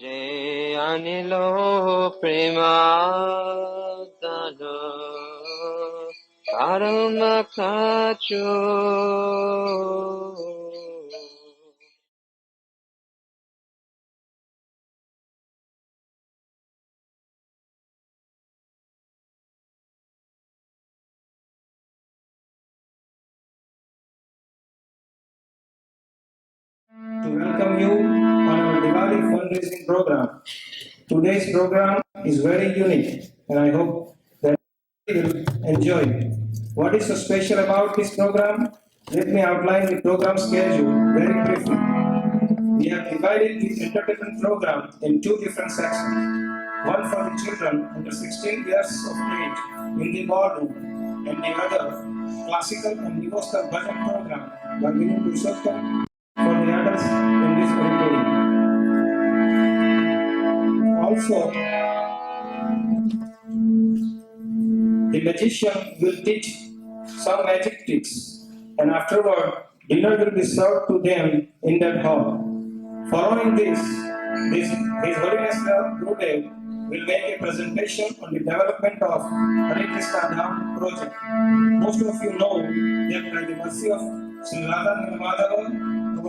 যে আনিল প্রেমাদান পরম Kachu To welcome you on our Diwali fundraising program. Today's program is very unique and I hope that you will enjoy it. What is so special about this program? Let me outline the program schedule very briefly. We have divided this entertainment program in two different sections. One for the children under 16 years of age in the ballroom and the other classical and devotional bhajan program by Guru Purushottam for the adults in this auditorium. Also, the magician will teach some magic tricks, and afterward, dinner will be served to them in that hall. Following this, His Holiness Gurudev will make a presentation on the development of Hare Krishna Dham project. Most of you know that by the mercy of Sri Radha Madhava,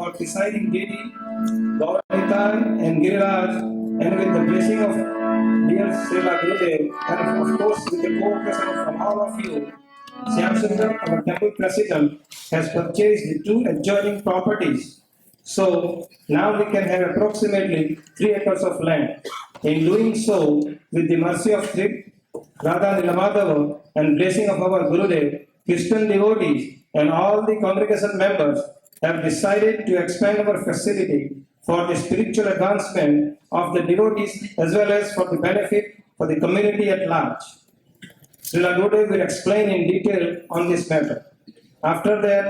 our deciding deity, Gauranitai and Giriraj, and with the blessing of dear Srila Gurudev, and of course with the cooperation from all of you, Shyamsundar, our temple president, has purchased the two adjoining properties. So now we can have approximately 3 acres of land. In doing so, with the mercy of Sri Radha Nilamadava and blessing of our Gurudev, Christian devotees and all the congregation members have decided to expand our facility for the spiritual advancement of the devotees as well as for the benefit for the community at large. Srila Gurudev will explain in detail on this matter. After that,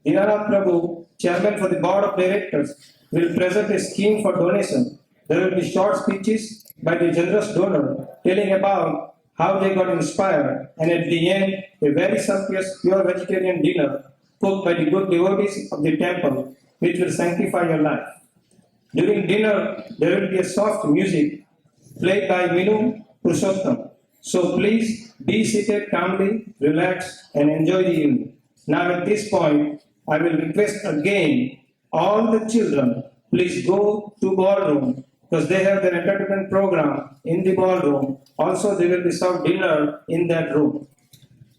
Dinanath Prabhu, chairman for the board of directors, will present a scheme for donation. There will be short speeches by the generous donor telling about how they got inspired, and at the end, a very sumptuous pure vegetarian dinner cooked by the good devotees of the temple, which will sanctify your life. During dinner, there will be a soft music played by Minu Purushottam. So please be seated calmly, relax, and enjoy the evening. Now at this point, I will request again all the children, please go to ballroom because they have their entertainment program in the ballroom. Also, they will be served dinner in that room.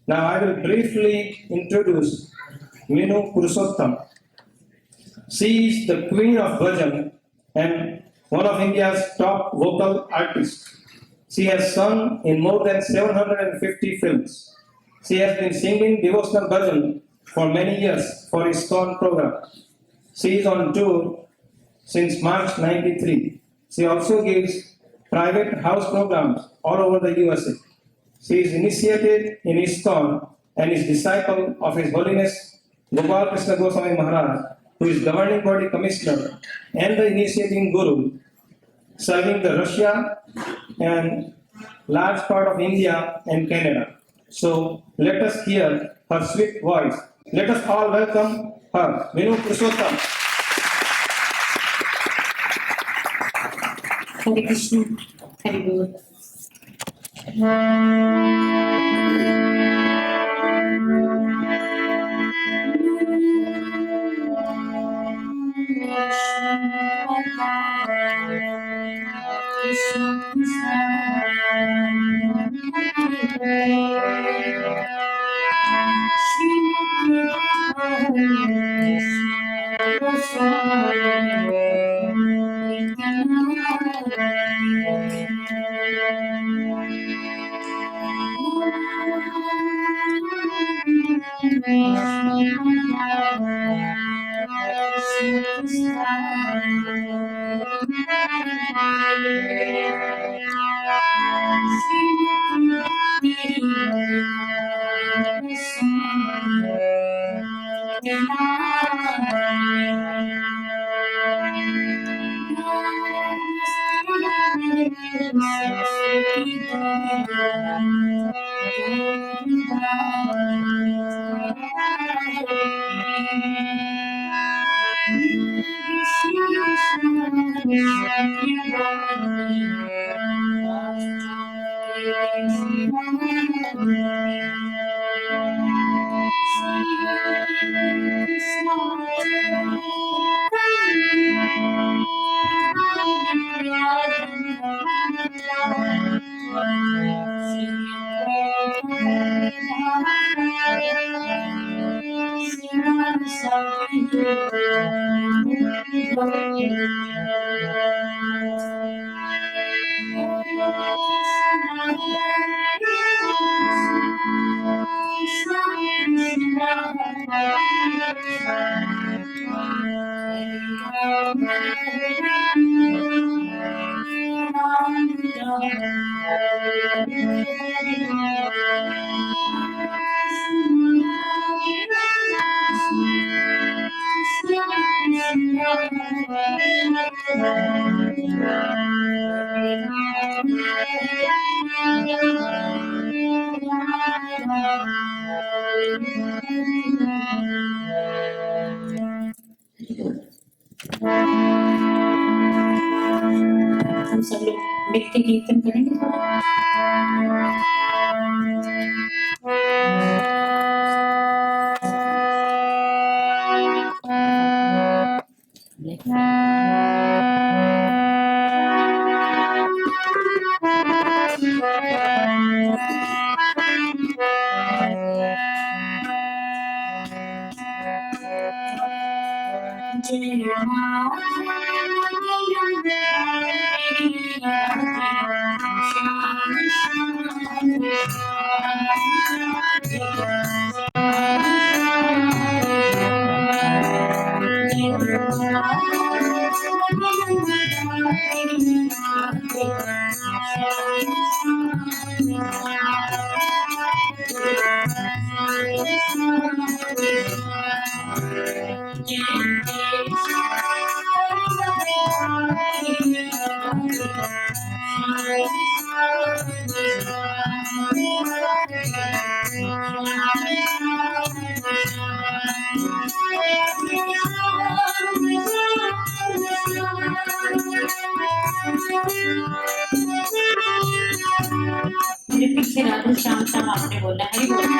Now I will briefly introduce Minu Purushottam. She is the queen of bhajan and one of India's top vocal artists. She has sung in more than 750 films. She has been singing devotional bhajan for many years for ISKCON program. She is on tour since March '93. She also gives private house programs all over the USA. She is initiated in ISKCON and is disciple of His Holiness Tamal Krishna Goswami Maharaj, who is governing body commissioner and the initiating guru, serving the Russia and large part of India and Canada. So let us hear her sweet voice. Let us all welcome her, Minu Purushottam. Hare Krishna, Hare Bol. हम सब लोग मिलके कीर्तन करेंगे थोड़ा। मेरे पीछे राधु श्याम श्याम आपने बोला हरि बोल।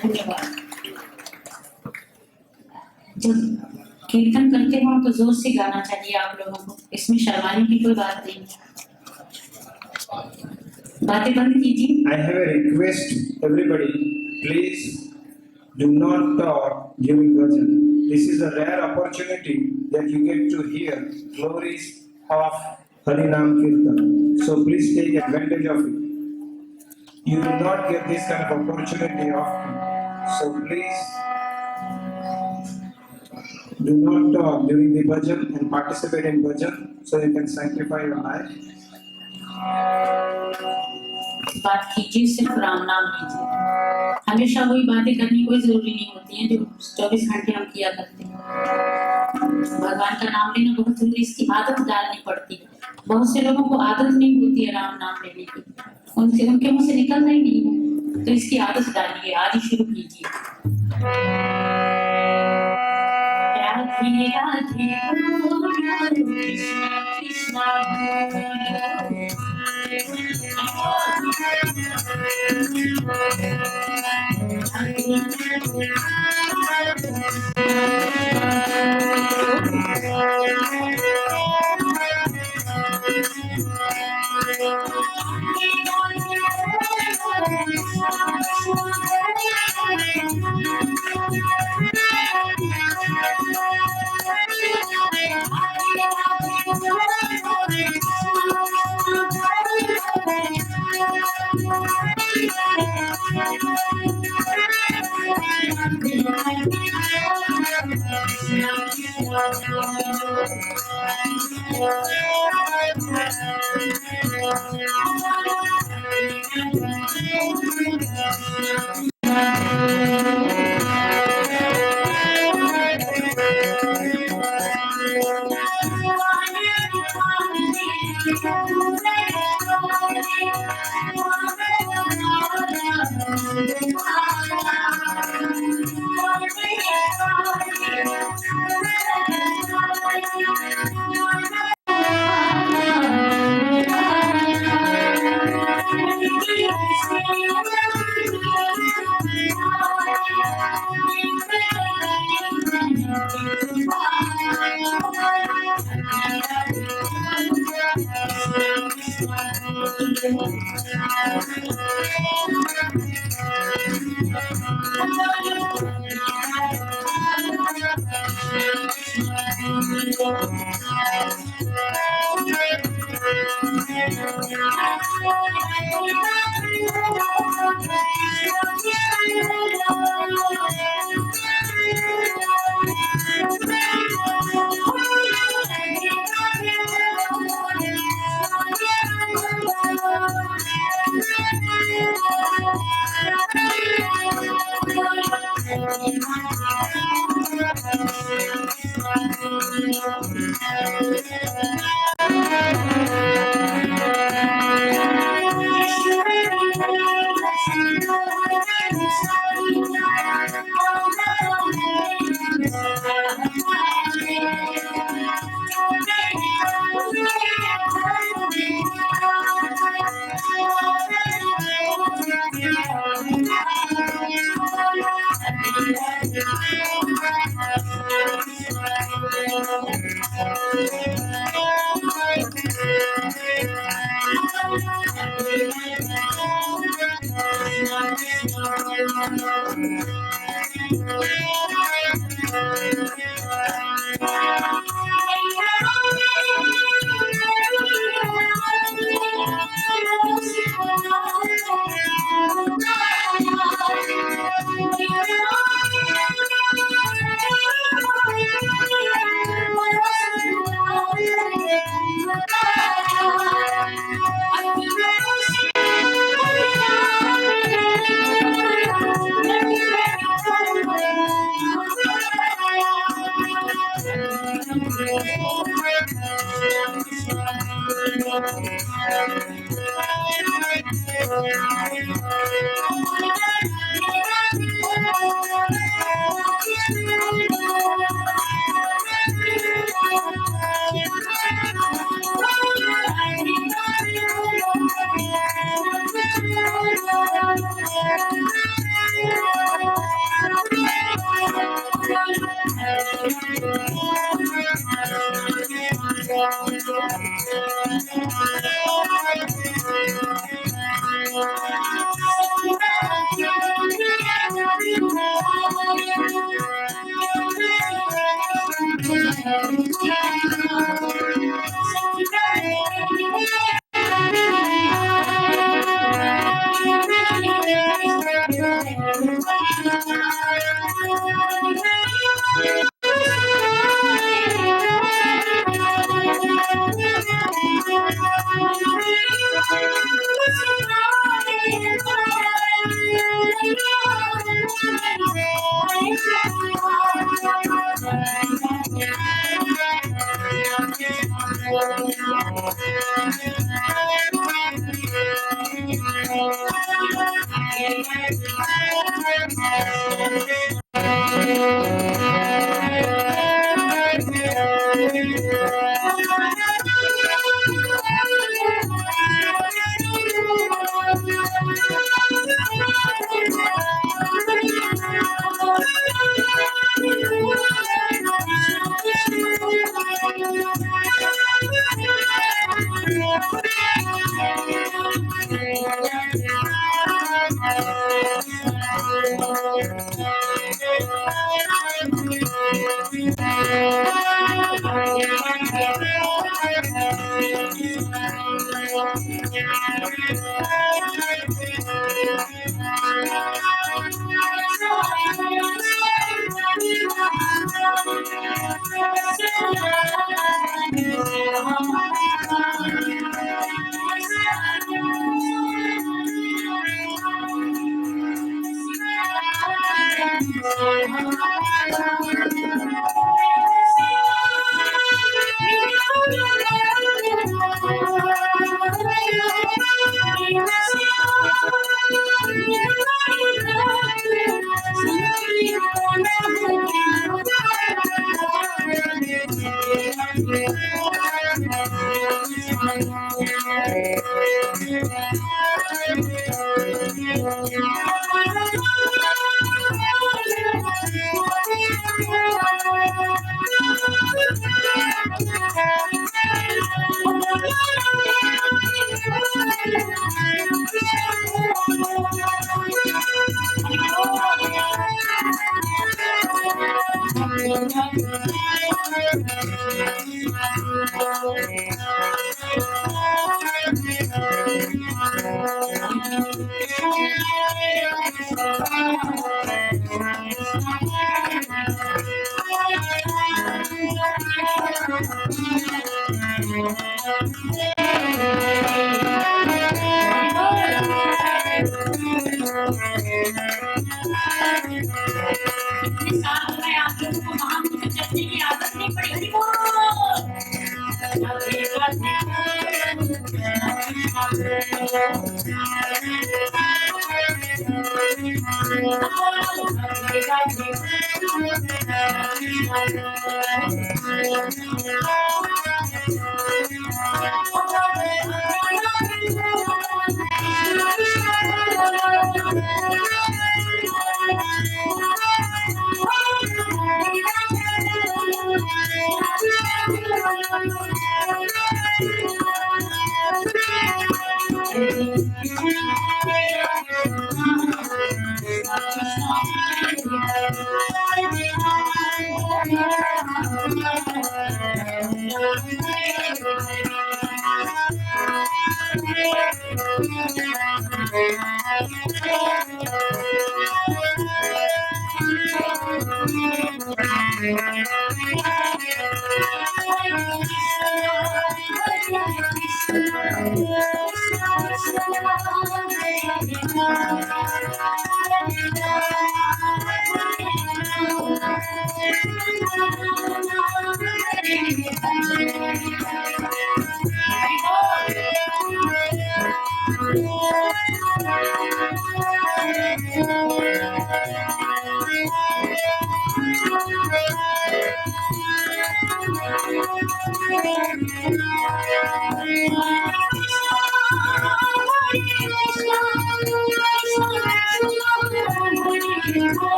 धन्यवाद। जब कीर्तन करते हो तो जोर से गाना चाहिए आप लोगों को, इसमें शर्माने की कोई बात नहीं। बातें बंद कीजिए। I have a request, everybody, please do not talk during bhajan. This is a rare opportunity that you get to hear glories of Harinam Kirtan. So please take advantage of it. You will not get this kind of opportunity often. So please do not talk during the bhajan and participate in bhajan so you can sanctify your life. बात कीजिए, सिर्फ राम नाम लीजिए। हमेशा वही बातें करनी कोई जरूरी नहीं होती है जो 24 घंटे हम किया करते हैं। भगवान का नाम लेना बहुत जरूरी, इसकी आदत डालनी पड़ती है। बहुत से लोगों को आदत नहीं होती है राम नाम लेने की, उनके मुंह से निकलता ही नहीं है, तो इसकी आदत डालिए, आज ही शुरू कीजिए। राधे राधे राधे कृष्णा कृष्णा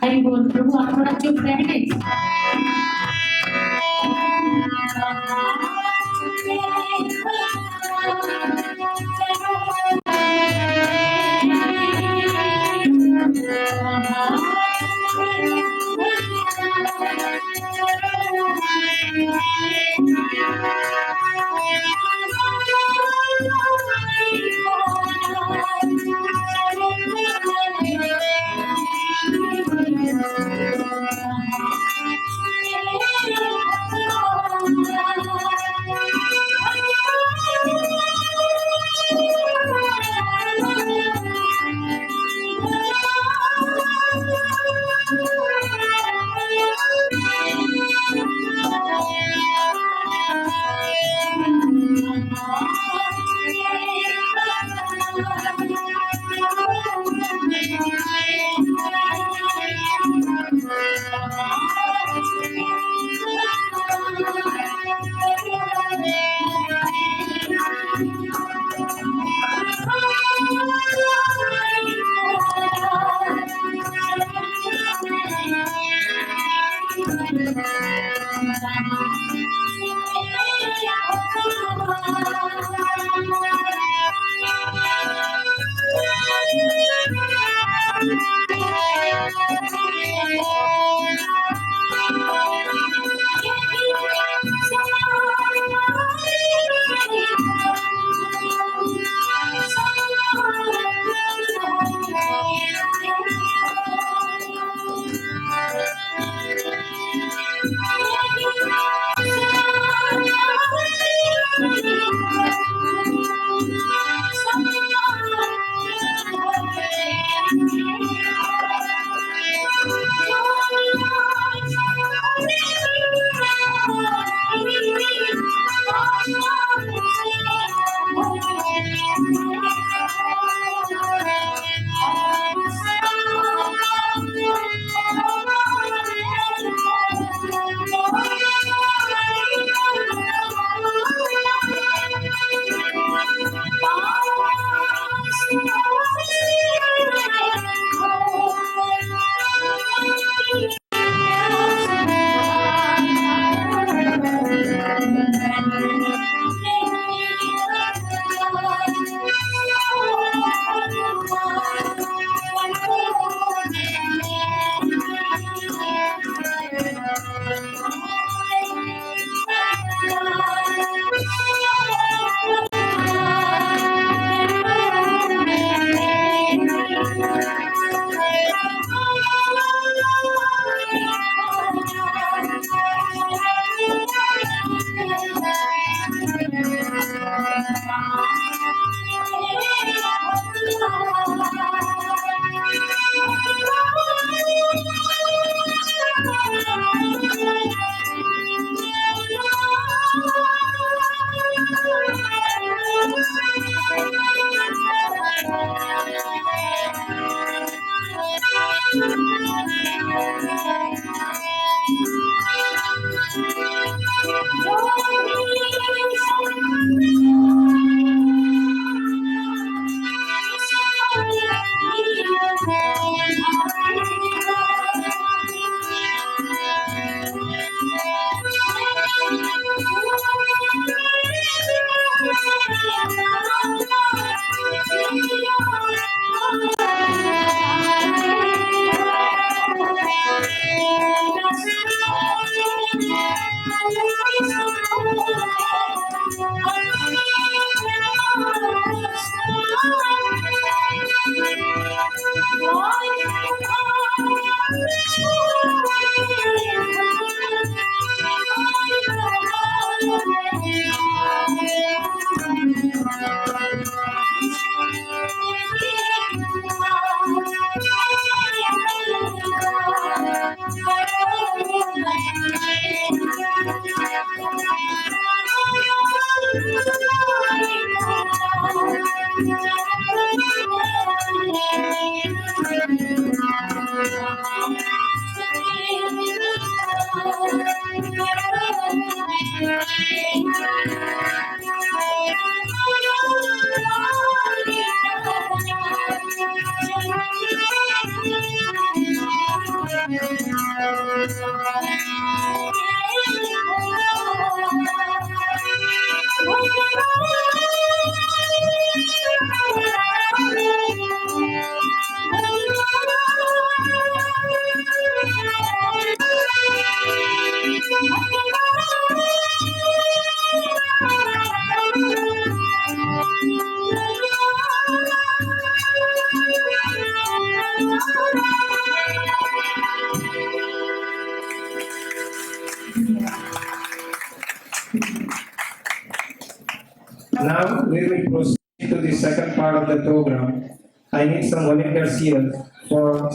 हरि बोल प्रभु आप थोड़ा चुप रहे Now we will proceed to the second part of the program. I need some volunteers here for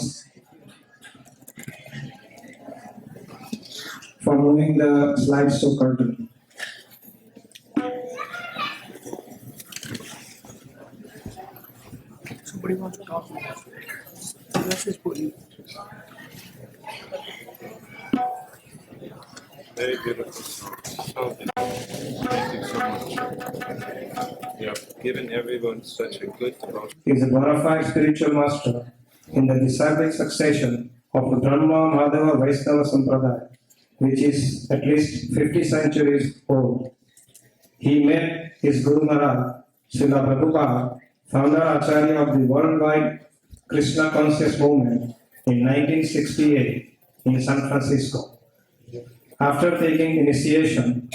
moving the slideshow curtain. Somebody wants to talk. Let's just put you. Very beautiful. So, thank you so much. You have given everyone such a good devotion. He is a bona fide spiritual master in the disciplic succession of the Brahma Madhava Vaishnava Sampradaya, which is at least 50 centuries old. He met his Guru Maharaj, Srila Prabhupada, founder Acharya of the worldwide Krishna Consciousness movement in 1968 in San Francisco. After taking initiation,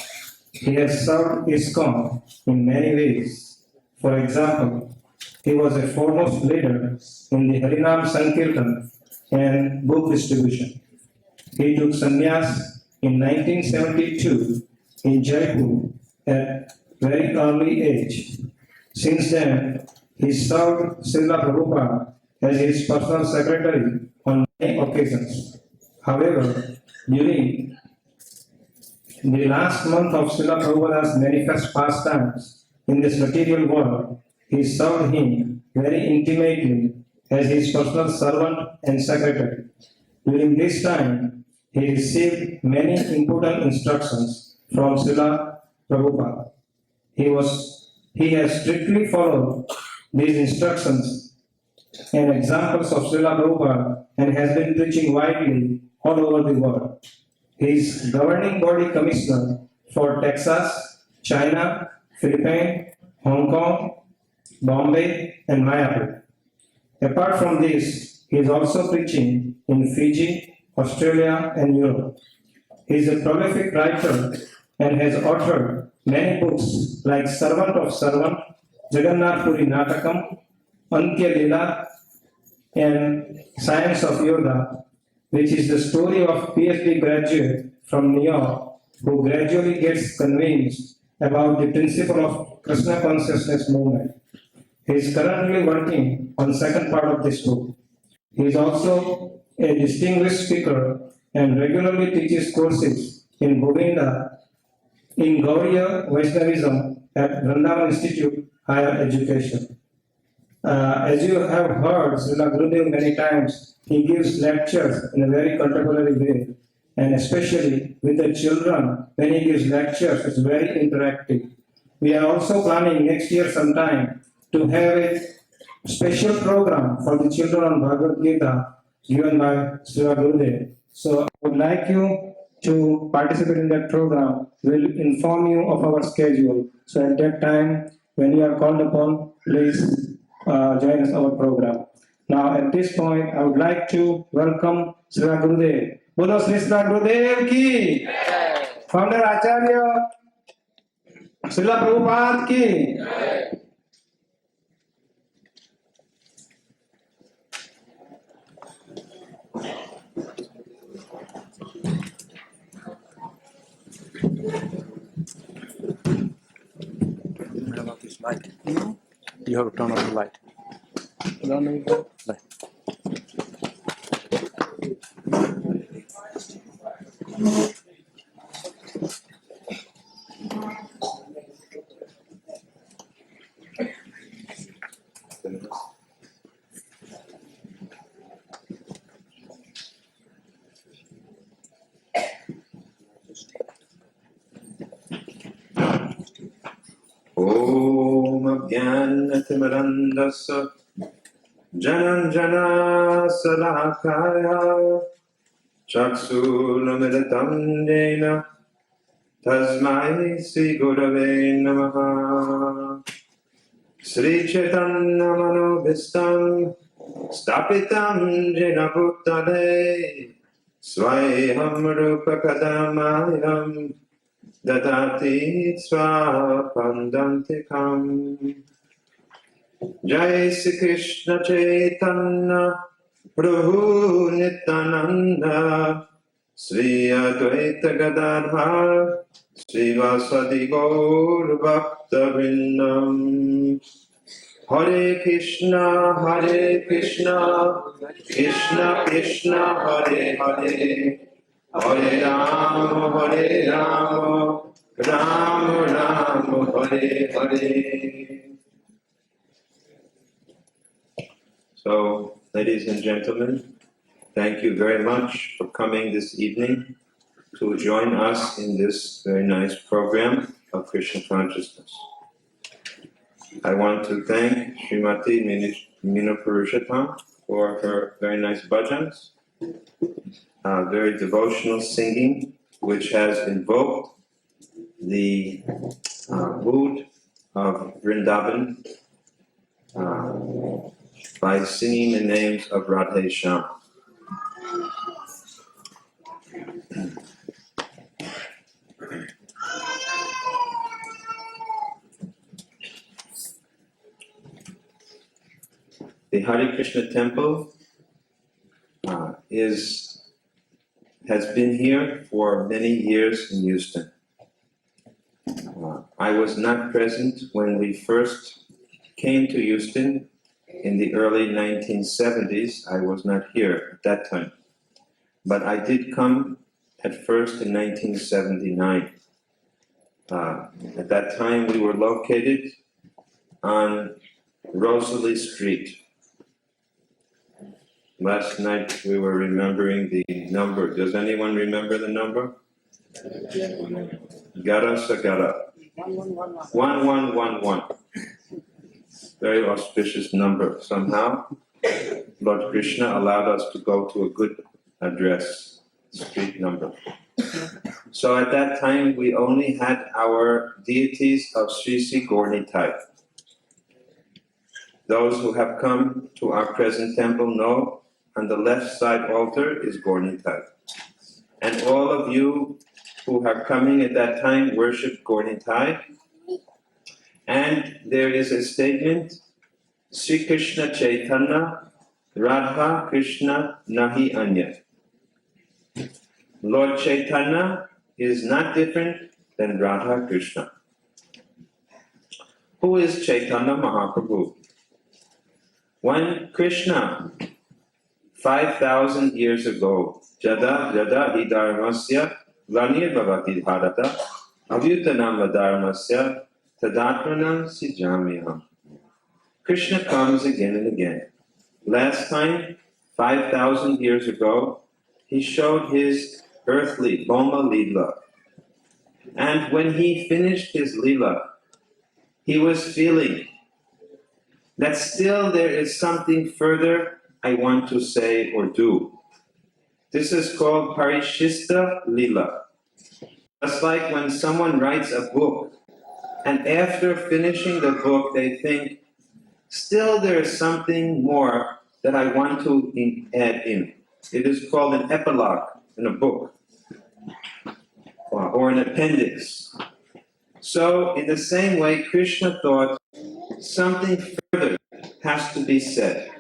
he has served ISKCON in many ways. For example, he was a foremost leader in the Harinam Sankirtan and book distribution. He took sannyas in 1972 in Jaipur at very early age. Since then, he served Srila Prabhupada as his personal secretary on many occasions. However, during In the last month of Srila Prabhupada's manifest pastimes in this material world, he served him very intimately as his personal servant and secretary. During this time, he received many important instructions from Srila Prabhupada. He has strictly followed these instructions and examples of Srila Prabhupada and has been preaching widely all over the world. He is governing body commissioner for Texas, China, Philippines, Hong Kong, Bombay, and Mayapur. Apart from this, he is also preaching in Fiji, Australia, and Europe. He is a prolific writer and has authored many books like Servant of Servant, Jagannath Puri Natakam, Antya Lila, and Science of Yoga, which is the story of PhD graduate from New York who gradually gets convinced about the principle of Krishna Consciousness movement. He is currently working on the second part of this book. He is also a distinguished speaker and regularly teaches courses in Govinda in Gauriya Vaishnavism at Vrindavan Institute Higher Education. As you have heard Srila Gurudev many times, he gives lectures in a very contemporary way, and especially with the children, when he gives lectures, it's very interactive. We are also planning next year sometime to have a special program for the children on Bhagavad Gita given by Srila Gurudev. So I would like you to participate in that program. We'll inform you of our schedule. So at that time, when you are called upon, please join us our program. Now at this point, I would like to welcome Srila Gurudev. Bolo Sri Srila Gurudev ki, Founder Acharya Srila Prabhupada ki. Turn off this light. You have to turn off the light. Light. Om Ajnanatimandasya Jananjana Salakaya Chakshulamilatam Jena Tasmai Sri Gurave Namaha Sri Chaitanya Manobhistam Stapitam Jena Bhutale Swayam Rupa Kadamayam Dadati Swapandantikam Jai Sri Krishna Chaitanya Prabhu Nityananda Sri Advaita Gadadhar Sri Vasadi Gaur Bhakta Vrindam Hare Krishna Krishna Krishna Hare Hare Hare Rama Rama Rama Hare Hare. So, ladies and gentlemen, thank you very much for coming this evening to join us in this very nice program of Krishna Consciousness. I want to thank Srimati Minapurushatam for her very nice bhajans, very devotional singing, which has invoked the mood of Vrindavan by singing the names of Radhe Shyam. The Hare Krishna temple has been here for many years in Houston. I was not present when we first came to Houston in the early 1970s. I was not here at that time. But I did come at first in 1979. At that time we were located on Rosalie Street. Last night we were remembering the number. Does anyone remember the number? Gara Sagara. 1111. Very auspicious number. Somehow, Lord Krishna allowed us to go to a good address, street number. So at that time, we only had our deities of Sri Sri Gaur-Nitai. Those who have come to our present temple know on the left side altar is Gaur-Nitai. And all of you who are coming at that time worship Gaur-Nitai. And there is a statement, Sri Krishna Chaitanya, Radha Krishna Nahi Anya. Lord Chaitanya is not different than Radha Krishna. Who is Chaitanya Mahaprabhu? When Krishna, 5,000 years ago, Jada Hidharmasya Glanir Bhavati Bharata Avyutanam Dharmasya Tadatmanam Sijamyaham. Krishna comes again and again. Last time, 5,000 years ago, he showed his earthly Bhoma Leela. And when he finished his Leela, he was feeling that still there is something further I want to say or do. This is called Parishishta Leela. Just like when someone writes a book, and after finishing the book, they think, still there is something more that I want to add in. It is called an epilogue in a book, or an appendix. So in the same way, Krishna thought something further has to be said.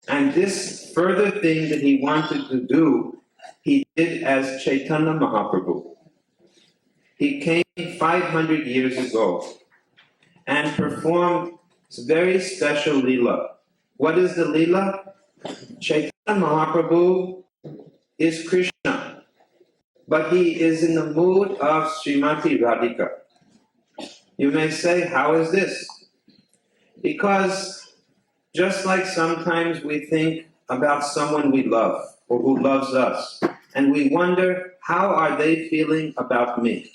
And this further thing that he wanted to do, he did as Chaitanya Mahaprabhu. He came 500 years ago and performed a very special Leela. What is the Leela? Chaitanya Mahaprabhu is Krishna, but he is in the mood of Srimati Radhika. You may say, how is this? Because just like sometimes we think about someone we love or who loves us, and we wonder, how are they feeling about me?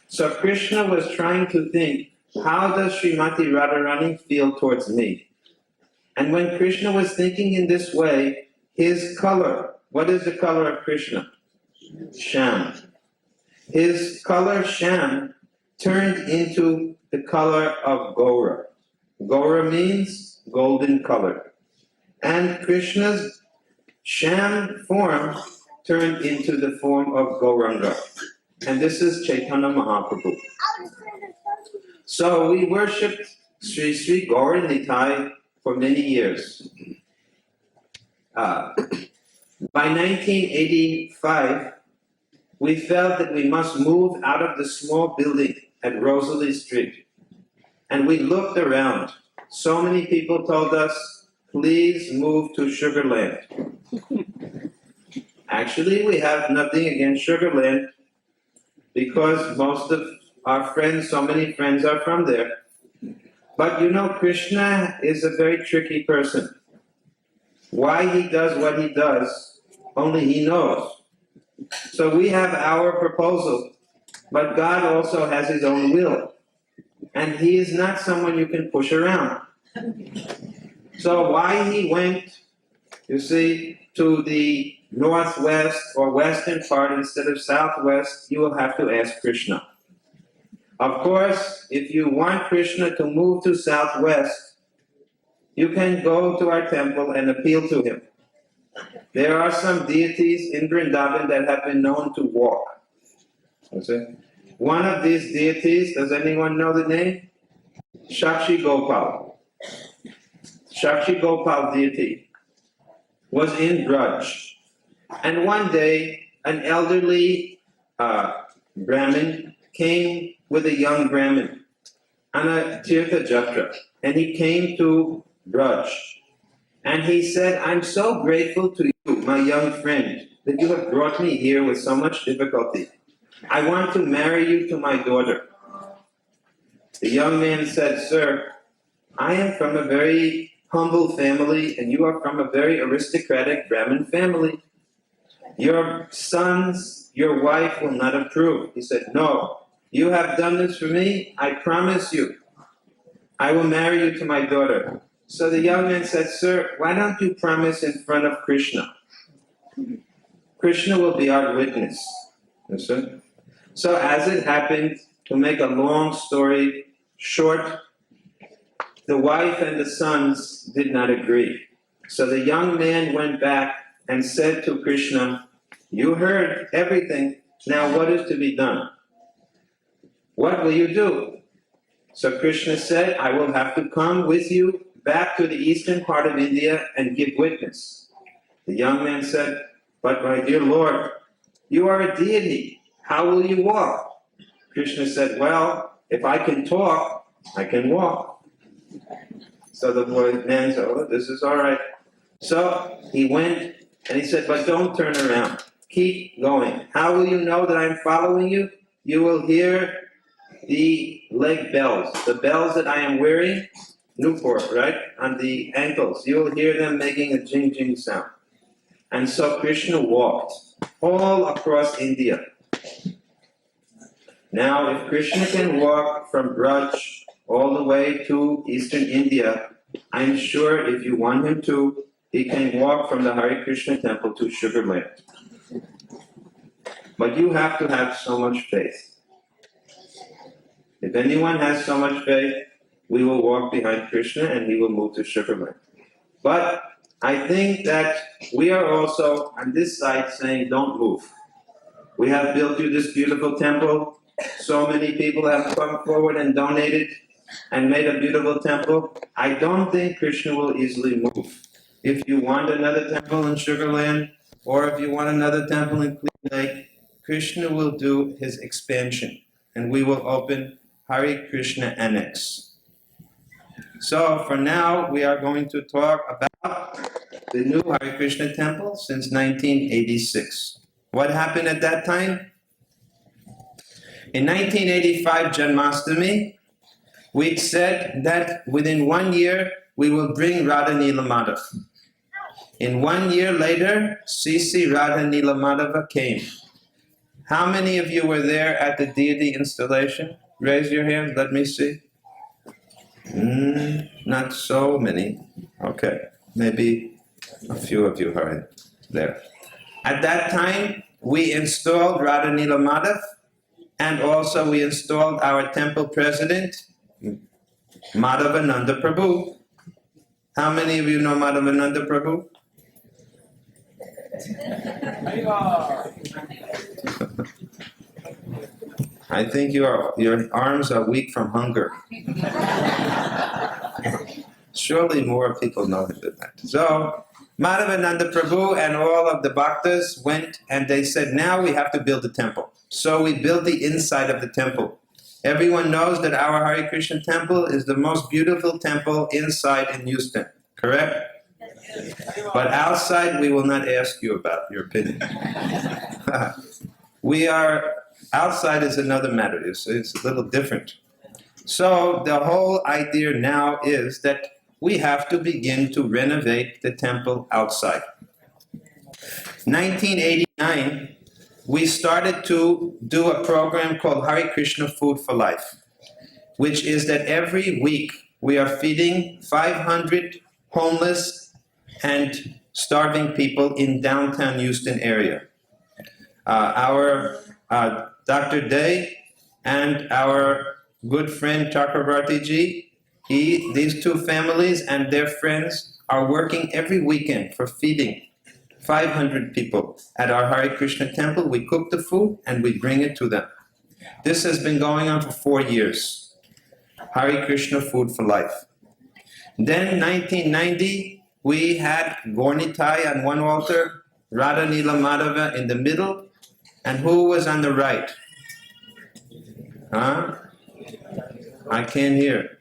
So Krishna was trying to think, how does Srimati Radharani feel towards me? And when Krishna was thinking in this way, his color, what is the color of Krishna? Sham. His color Sham turned into the color of Gaura. Gaura means golden color. And Krishna's Sham form turned into the form of Gauranga. And this is Chaitanya Mahaprabhu. So we worshipped Sri Sri Gaur-Nitai for many years. By 1985, we felt that we must move out of the small building at Rosalie Street. And we looked around. So many people told us, please move to Sugarland. Actually, we have nothing against Sugarland because most of our friends, so many friends are from there. But you know, Krishna is a very tricky person. Why he does what he does, only he knows. So we have our proposal, but God also has his own will. And he is not someone you can push around. So why he went, you see, to the northwest or western part instead of southwest, you will have to ask Krishna. Of course, if you want Krishna to move to southwest, you can go to our temple and appeal to him. There are some deities in Vrindavan that have been known to walk. One of these deities, does anyone know the name? Shakshi Gopal. Shakshi Gopal deity was in Braj. And one day, an elderly Brahmin came with a young Brahmin on a Tirtha Jatra. And he came to Braj. And he said, I'm so grateful to you, my young friend, that you have brought me here with so much difficulty? I want to marry you to my daughter. The young man said, Sir, I am from a very humble family, and you are from a very aristocratic Brahmin family. Your sons, your wife will not approve. He said, No, you have done this for me. I promise you, I will marry you to my daughter. So the young man said, Sir, why don't you promise in front of Krishna? Krishna will be our witness. Listen. So as it happened, to make a long story short, the wife and the sons did not agree. So the young man went back and said to Krishna, You heard everything. Now what is to be done? What will you do? So Krishna said, I will have to come with you back to the eastern part of India and give witness. The young man said, But my dear Lord, you are a deity. How will you walk? Krishna said, Well, if I can talk, I can walk. So the man said, Oh, this is all right. So he went and he said, But don't turn around. Keep going. How will you know that I'm following you? You will hear the leg bells, the bells that I am wearing, Newport, right, on the ankles. You will hear them making a jing-jing sound. And so Krishna walked all across India. Now, if Krishna can walk from Braj all the way to eastern India, I'm sure if you want him to, he can walk from the Hare Krishna temple to Sugarland. But you have to have so much faith. If anyone has so much faith, we will walk behind Krishna and he will move to Sugarland. But I think that we are also on this side saying, don't move. We have built you this beautiful temple. So many people have come forward and donated and made a beautiful temple. I don't think Krishna will easily move. If you want another temple in Sugarland, or if you want another temple in Clear Lake, Krishna will do his expansion, and we will open Hare Krishna Annex. So for now, we are going to talk about the new Hare Krishna temple since 1986. What happened at that time? In 1985 Janmashtami, we said that within 1 year, we will bring Radha Nila Madhav. In 1 year later, C.C. Radha Nila Madhava came. How many of you were there at the deity installation? Raise your hand, let me see. Not so many. Okay, maybe a few of you are there. At that time, we installed Radha Nila Madhav, and also we installed our temple president, Madhavananda Prabhu. How many of you know Madhavananda Prabhu? I think your arms are weak from hunger. Surely more people know him than that. So, Madhavananda Prabhu and all of the bhaktas went and they said, now we have to build a temple. So we built the inside of the temple. Everyone knows that our Hare Krishna temple is the most beautiful temple inside in Houston, correct? But outside, we will not ask you about your opinion. Outside is another matter. It's a little different. So the whole idea now is that we have to begin to renovate the temple outside. 1989, we started to do a program called Hare Krishna Food for Life, which is that every week we are feeding 500 homeless and starving people in downtown Houston area. Our Dr. Day and our good friend Chakravarti ji, these two families and their friends are working every weekend for feeding 500 people at our Hare Krishna temple. We cook the food and we bring it to them. This has been going on for 4 years. Hare Krishna Food for Life. Then 1990, we had Gornitai on one altar, Radha Nila Madhava in the middle, and who was on the right? Huh? I can't hear.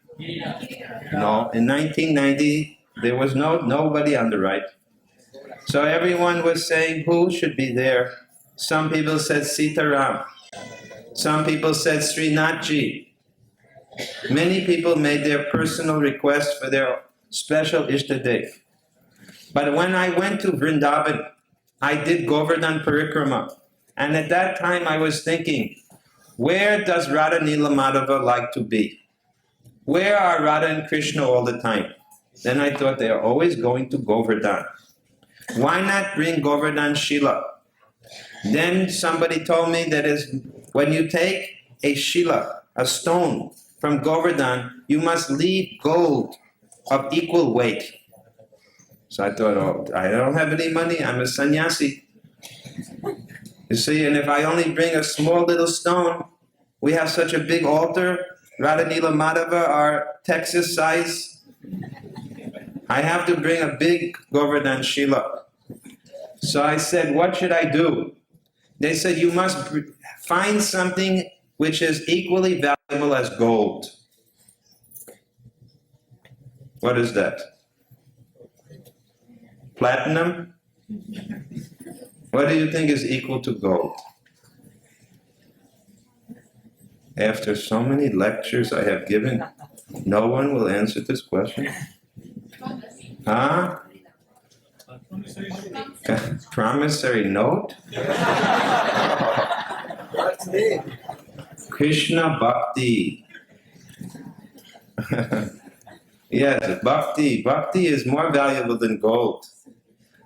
No, in 1990, there was nobody on the right. So everyone was saying who should be there. Some people said Sitaram. Some people said Srinathji. Many people made their personal request for their special Ishtadev. But when I went to Vrindavan, I did Govardhan Parikrama. And at that time I was thinking, where does Radha Nila Madhava like to be? Where are Radha and Krishna all the time? Then I thought they are always going to Govardhan. Why not bring Govardhan Shila? Then somebody told me that when you take a Shila, a stone, from Govardhan, you must leave gold of equal weight. So I thought, oh, I don't have any money, I'm a sannyasi. You see, and if I only bring a small little stone, we have such a big altar, Radha Nila Madhava are Texas size. I have to bring a big Govardhan Shila. So I said, what should I do? They said, you must find something which is equally valuable as gold. What is that? Platinum? What do you think is equal to gold? After so many lectures I have given, no one will answer this question? Huh? Promissory note? Krishna Bhakti. Yes, Bhakti. Bhakti is more valuable than gold.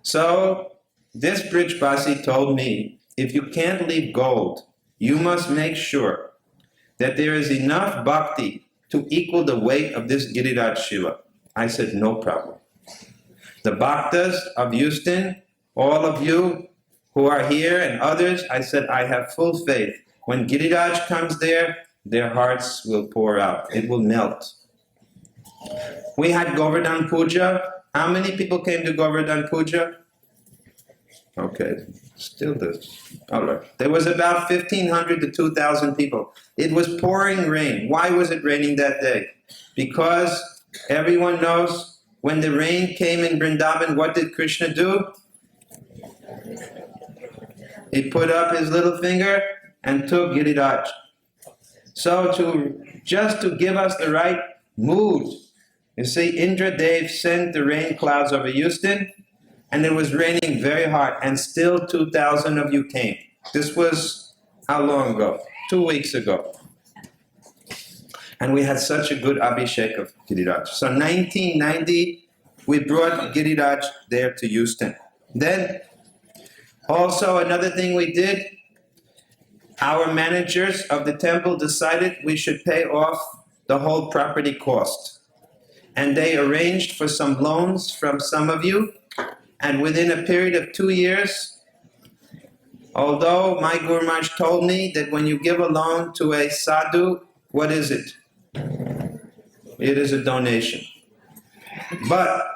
So, this Brijbasi told me, if you can't leave gold, you must make sure that there is enough Bhakti to equal the weight of this Giriraj Shila. I said, no problem. The Bhaktas of Houston, all of you who are here and others, I said, I have full faith. When Giriraj comes there, their hearts will pour out. It will melt. We had Govardhan Puja. How many people came to Govardhan Puja? Okay, still this. All right. There was about 1,500 to 2,000 people. It was pouring rain. Why was it raining that day? Because everyone knows when the rain came in Vrindavan, what did Krishna do? He put up his little finger and took Giriraj. So just to give us the right mood, you see, Indra Dev sent the rain clouds over Houston, and it was raining very hard, and still 2,000 of you came. This was how long ago? 2 weeks ago. And we had such a good Abhishek of Giriraj. So 1990, we brought Giriraj there to Houston. Then, also another thing we did, our managers of the temple decided we should pay off the whole property cost. And they arranged for some loans from some of you. And within a period of 2 years, although my Guru Maharaj told me that when you give a loan to a sadhu, what is it? It is a donation. But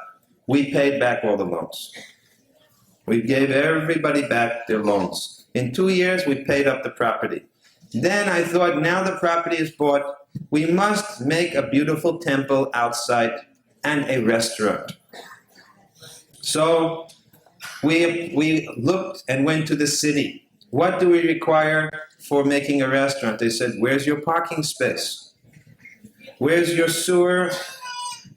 we paid back all the loans. We gave everybody back their loans. In 2 years, we paid up the property. Then I thought, now the property is bought, we must make a beautiful temple outside and a restaurant. So we looked and went to the city. What do we require for making a restaurant? They said, where's your parking space? Where's your sewer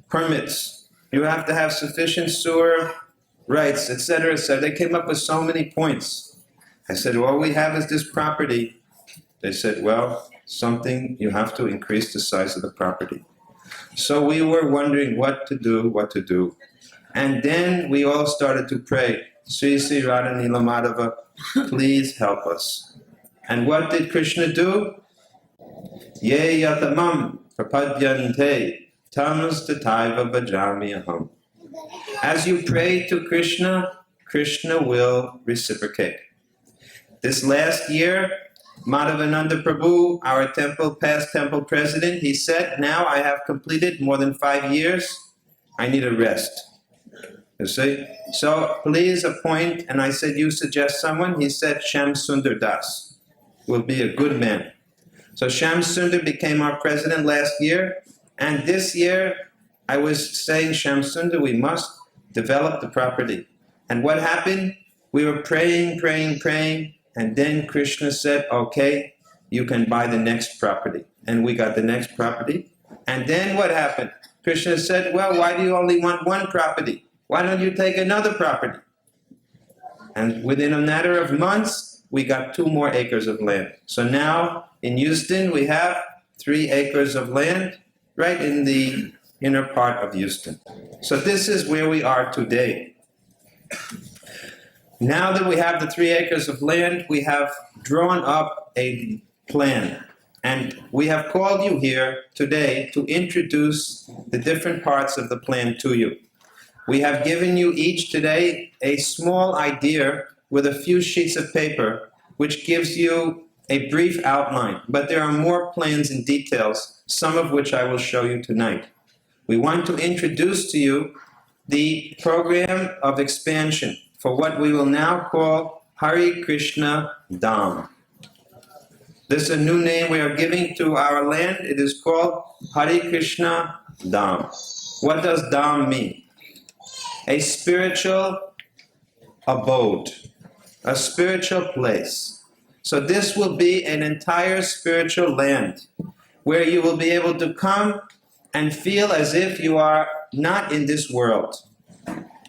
permits? You have to have sufficient sewer rights, etc., etc. They came up with so many points. I said, all we have is this property. They said, well, you have to increase the size of the property. So we were wondering what to do. And then we all started to pray, Sri Sri Radha Nila Madhava, please help us. And what did Krishna do? Ye yatamam prapadyante tamas tataiva bhajami aham. As you pray to Krishna, Krishna will reciprocate. This last year, Madhavananda Prabhu, our past temple president, he said, now I have completed more than 5 years, I need a rest. You see? So please appoint, and I said, you suggest someone? He said, Shyam Sundar Das will be a good man. So Shyam Sundar became our president last year, and this year I was saying, Shyam Sundar, we must develop the property. And what happened? We were praying, and then Krishna said, okay, you can buy the next property. And we got the next property. And then what happened? Krishna said, well, why do you only want one property? Why don't you take another property? And within a matter of months, we got 2 more acres of land. So now in Houston, we have 3 acres of land right in the inner part of Houston. So this is where we are today. Now that we have the 3 acres of land, we have drawn up a plan. And we have called you here today to introduce the different parts of the plan to you. We have given you each today a small idea with a few sheets of paper, which gives you a brief outline. But there are more plans and details, some of which I will show you tonight. We want to introduce to you the program of expansion for what we will now call Hare Krishna Dham. This is a new name we are giving to our land. It is called Hare Krishna Dham. What does Dham mean? A spiritual abode, a spiritual place. So this will be an entire spiritual land where you will be able to come and feel as if you are not in this world.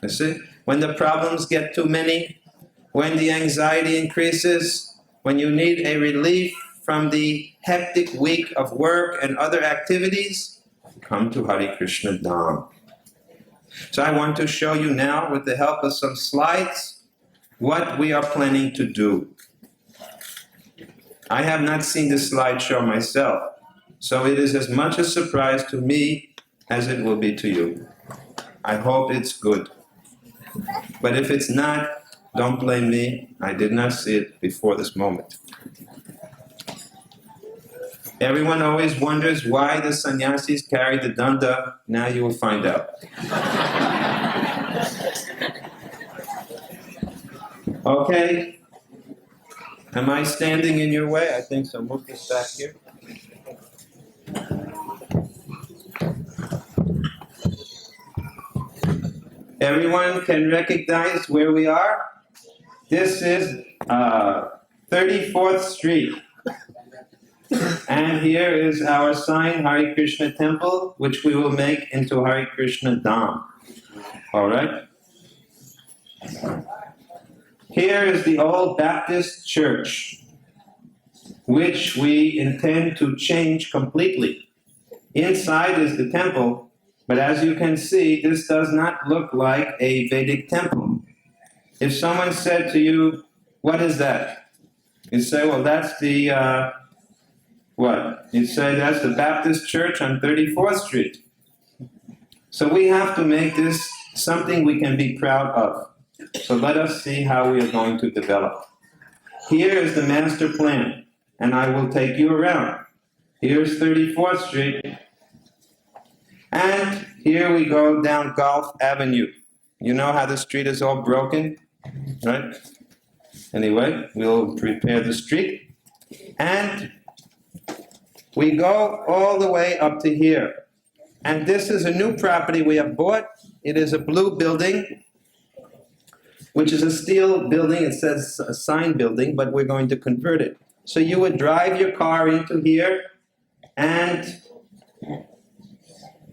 You see? When the problems get too many, when the anxiety increases, when you need a relief from the hectic week of work and other activities, come to Hare Krishna Dham. So I want to show you now, with the help of some slides, what we are planning to do. I have not seen this slideshow myself, so it is as much a surprise to me as it will be to you. I hope it's good. But if it's not, don't blame me. I did not see it before this moment. Everyone always wonders why the sannyasis carry the danda. Now you will find out. Okay. Am I standing in your way? I think so. Move this back here. Everyone can recognize where we are? This is 34th Street. And here is our sign, Hare Krishna Temple, which we will make into Hare Krishna Dham. All right? Here is the old Baptist church, which we intend to change completely. Inside is the temple, but as you can see, this does not look like a Vedic temple. If someone said to you, what is that? You say, well, that's the, what? You say, that's the Baptist church on 34th Street. So we have to make this something we can be proud of. So let us see how we are going to develop. Here is the master plan, and I will take you around. Here's 34th Street. And here we go down Gulf Avenue. You know how the street is all broken, right? Anyway, we'll prepare the street. And we go all the way up to here. And this is a new property we have bought. It is a blue building, which is a steel building. It says a sign building, but we're going to convert it. So you would drive your car into here, and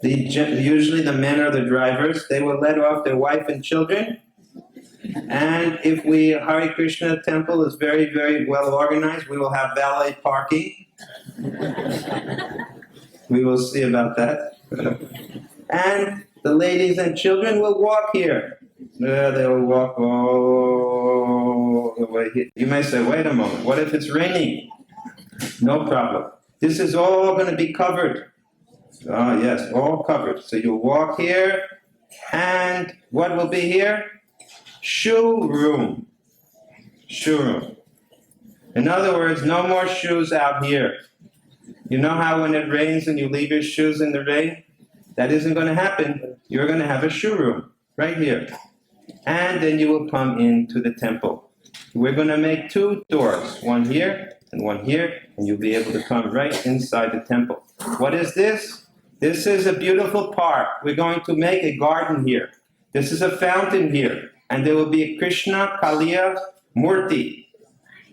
usually the men are the drivers. They will let off their wife and children. And if Hare Krishna temple is very, very well organized, we will have valet parking. We will see about that. And the ladies and children will walk here. They will walk all the way here. You may say, wait a moment, what if it's raining? No problem. This is all going to be covered. Yes, all covered. So you'll walk here, and what will be here? Shoe room. Shoe room. In other words, no more shoes out here. You know how when it rains and you leave your shoes in the rain? That isn't going to happen. You're going to have a shoe room right here. And then you will come into the temple. We're going to make 2 doors, one here and one here, and you'll be able to come right inside the temple. What is this? This is a beautiful park. We're going to make a garden here. This is a fountain here. and there will be a Krishna Kaliya Murti,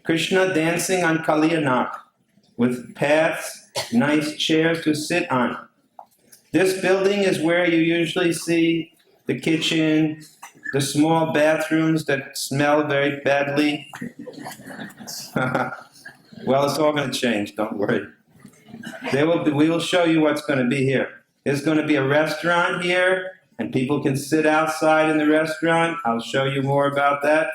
Krishna dancing on Kaliya Nag, with paths, nice chairs to sit on. This building is where you usually see the kitchen, the small bathrooms that smell very badly. Well, it's all going to change, don't worry. We will show you what's going to be here. There's going to be a restaurant here, and people can sit outside in the restaurant. I'll show you more about that.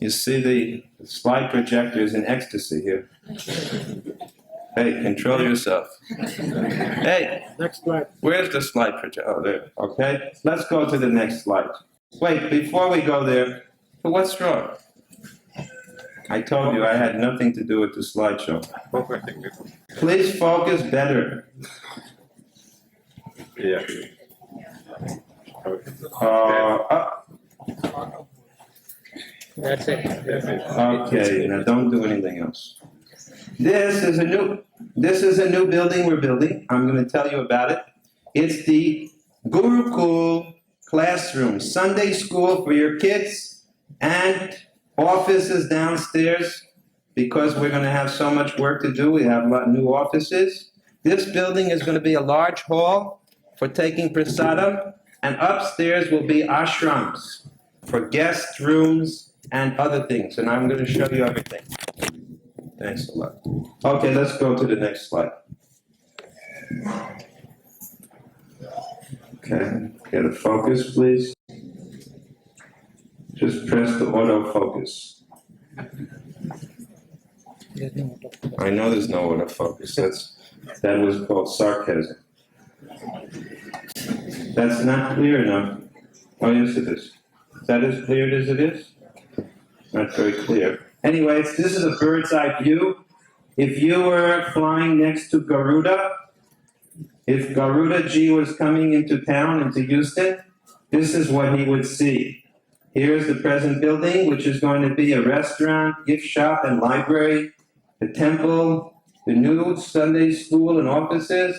You see the slide projector is in ecstasy here. Hey, control yourself. Hey, Next slide. where's the slide projector? Oh, there. Okay, let's go to the next slide. Wait, before we go there, what's wrong? I told you I had nothing to do with the slideshow. Please focus better. Yeah. That's it. Okay, now don't do anything else. This is a new building we're building. I'm going to tell you about it. It's the Gurukul classroom, Sunday school for your kids, and offices downstairs, because we're going to have so much work to do. We have a lot of new offices. This building is going to be a large hall for taking prasadam, and upstairs will be ashrams for guest rooms and other things. And I'm going to show you everything. Thanks a lot. Okay, let's go to the next slide. Okay, get a focus, please. Just press the autofocus. I know there's no autofocus. That was called sarcasm. That's not clear enough. Oh, yes, it is. Is that as clear as it is? Not very clear. Anyways, this is a bird's eye view. If you were flying next to Garuda, if Garuda Ji was coming into town, into Houston, this is what he would see. Here's the present building, which is going to be a restaurant, gift shop, and library, the temple, the new Sunday school and offices,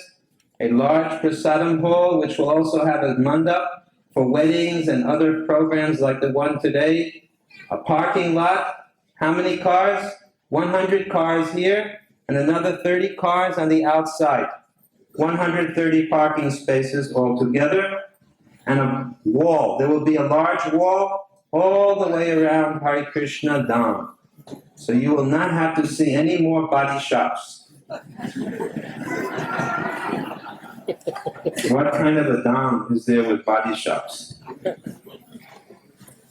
a large prasadam hall, which will also have a mandap for weddings and other programs like the one today, a parking lot. How many cars? 100 cars here, and another 30 cars on the outside. 130 parking spaces altogether, and a wall. There will be a large wall all the way around Hare Krishna Dham. So you will not have to see any more body shops. What kind of a Dham is there with body shops?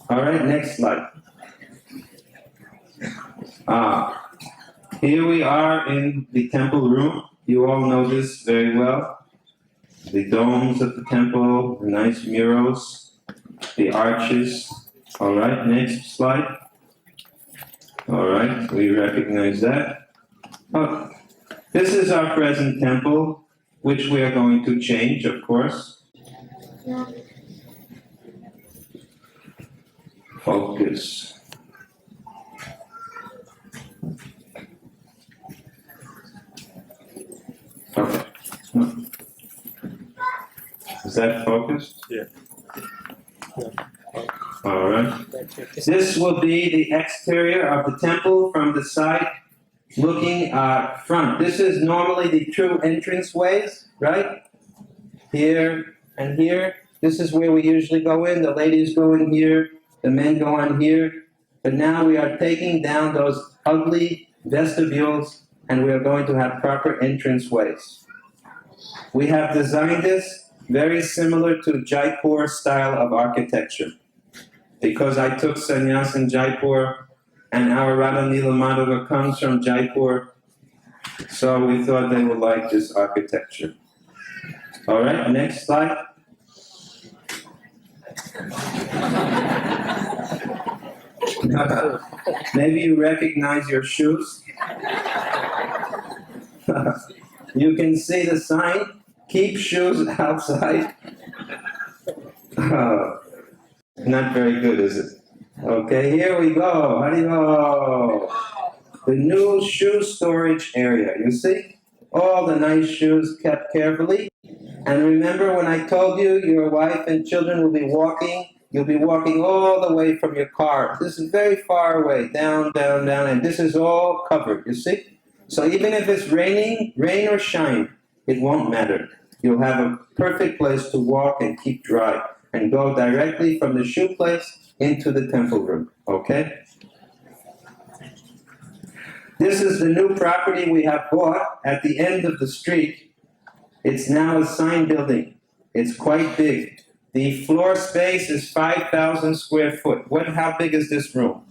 All right, next slide. Here we are in the temple room. You all know this very well. The domes of the temple, the nice murals, the arches. All right, next slide. All right, we recognize that. This is our present temple, which we are going to change, of course. Focus. Okay. Is that focused? Yeah. All right. This will be the exterior of the temple from the side, looking front. This is normally the true entrance ways, right? Here and here. This is where we usually go in. The ladies go in here, the men go on here. But now we are taking down those ugly vestibules, and we are going to have proper entrance ways. We have designed this very similar to Jaipur style of architecture. Because I took sannyas in Jaipur, and our Radha Nila Madhava comes from Jaipur, so we thought they would like this architecture. All right, next slide. Maybe you recognize your shoes. You can see the sign, keep shoes outside. Not very good, is it? Okay, here we go. Haribo. The new shoe storage area. You see? All the nice shoes kept carefully. And remember when I told you your wife and children will be walking you'll be walking all the way from your car. This is very far away, down, down, down, and this is all covered, you see? So even if it's raining, rain or shine, it won't matter. You'll have a perfect place to walk and keep dry, and go directly from the shoe place into the temple room, okay? This is the new property we have bought at the end of the street. It's now a sign building. It's quite big. The floor space is 5,000 square foot. How big is this room?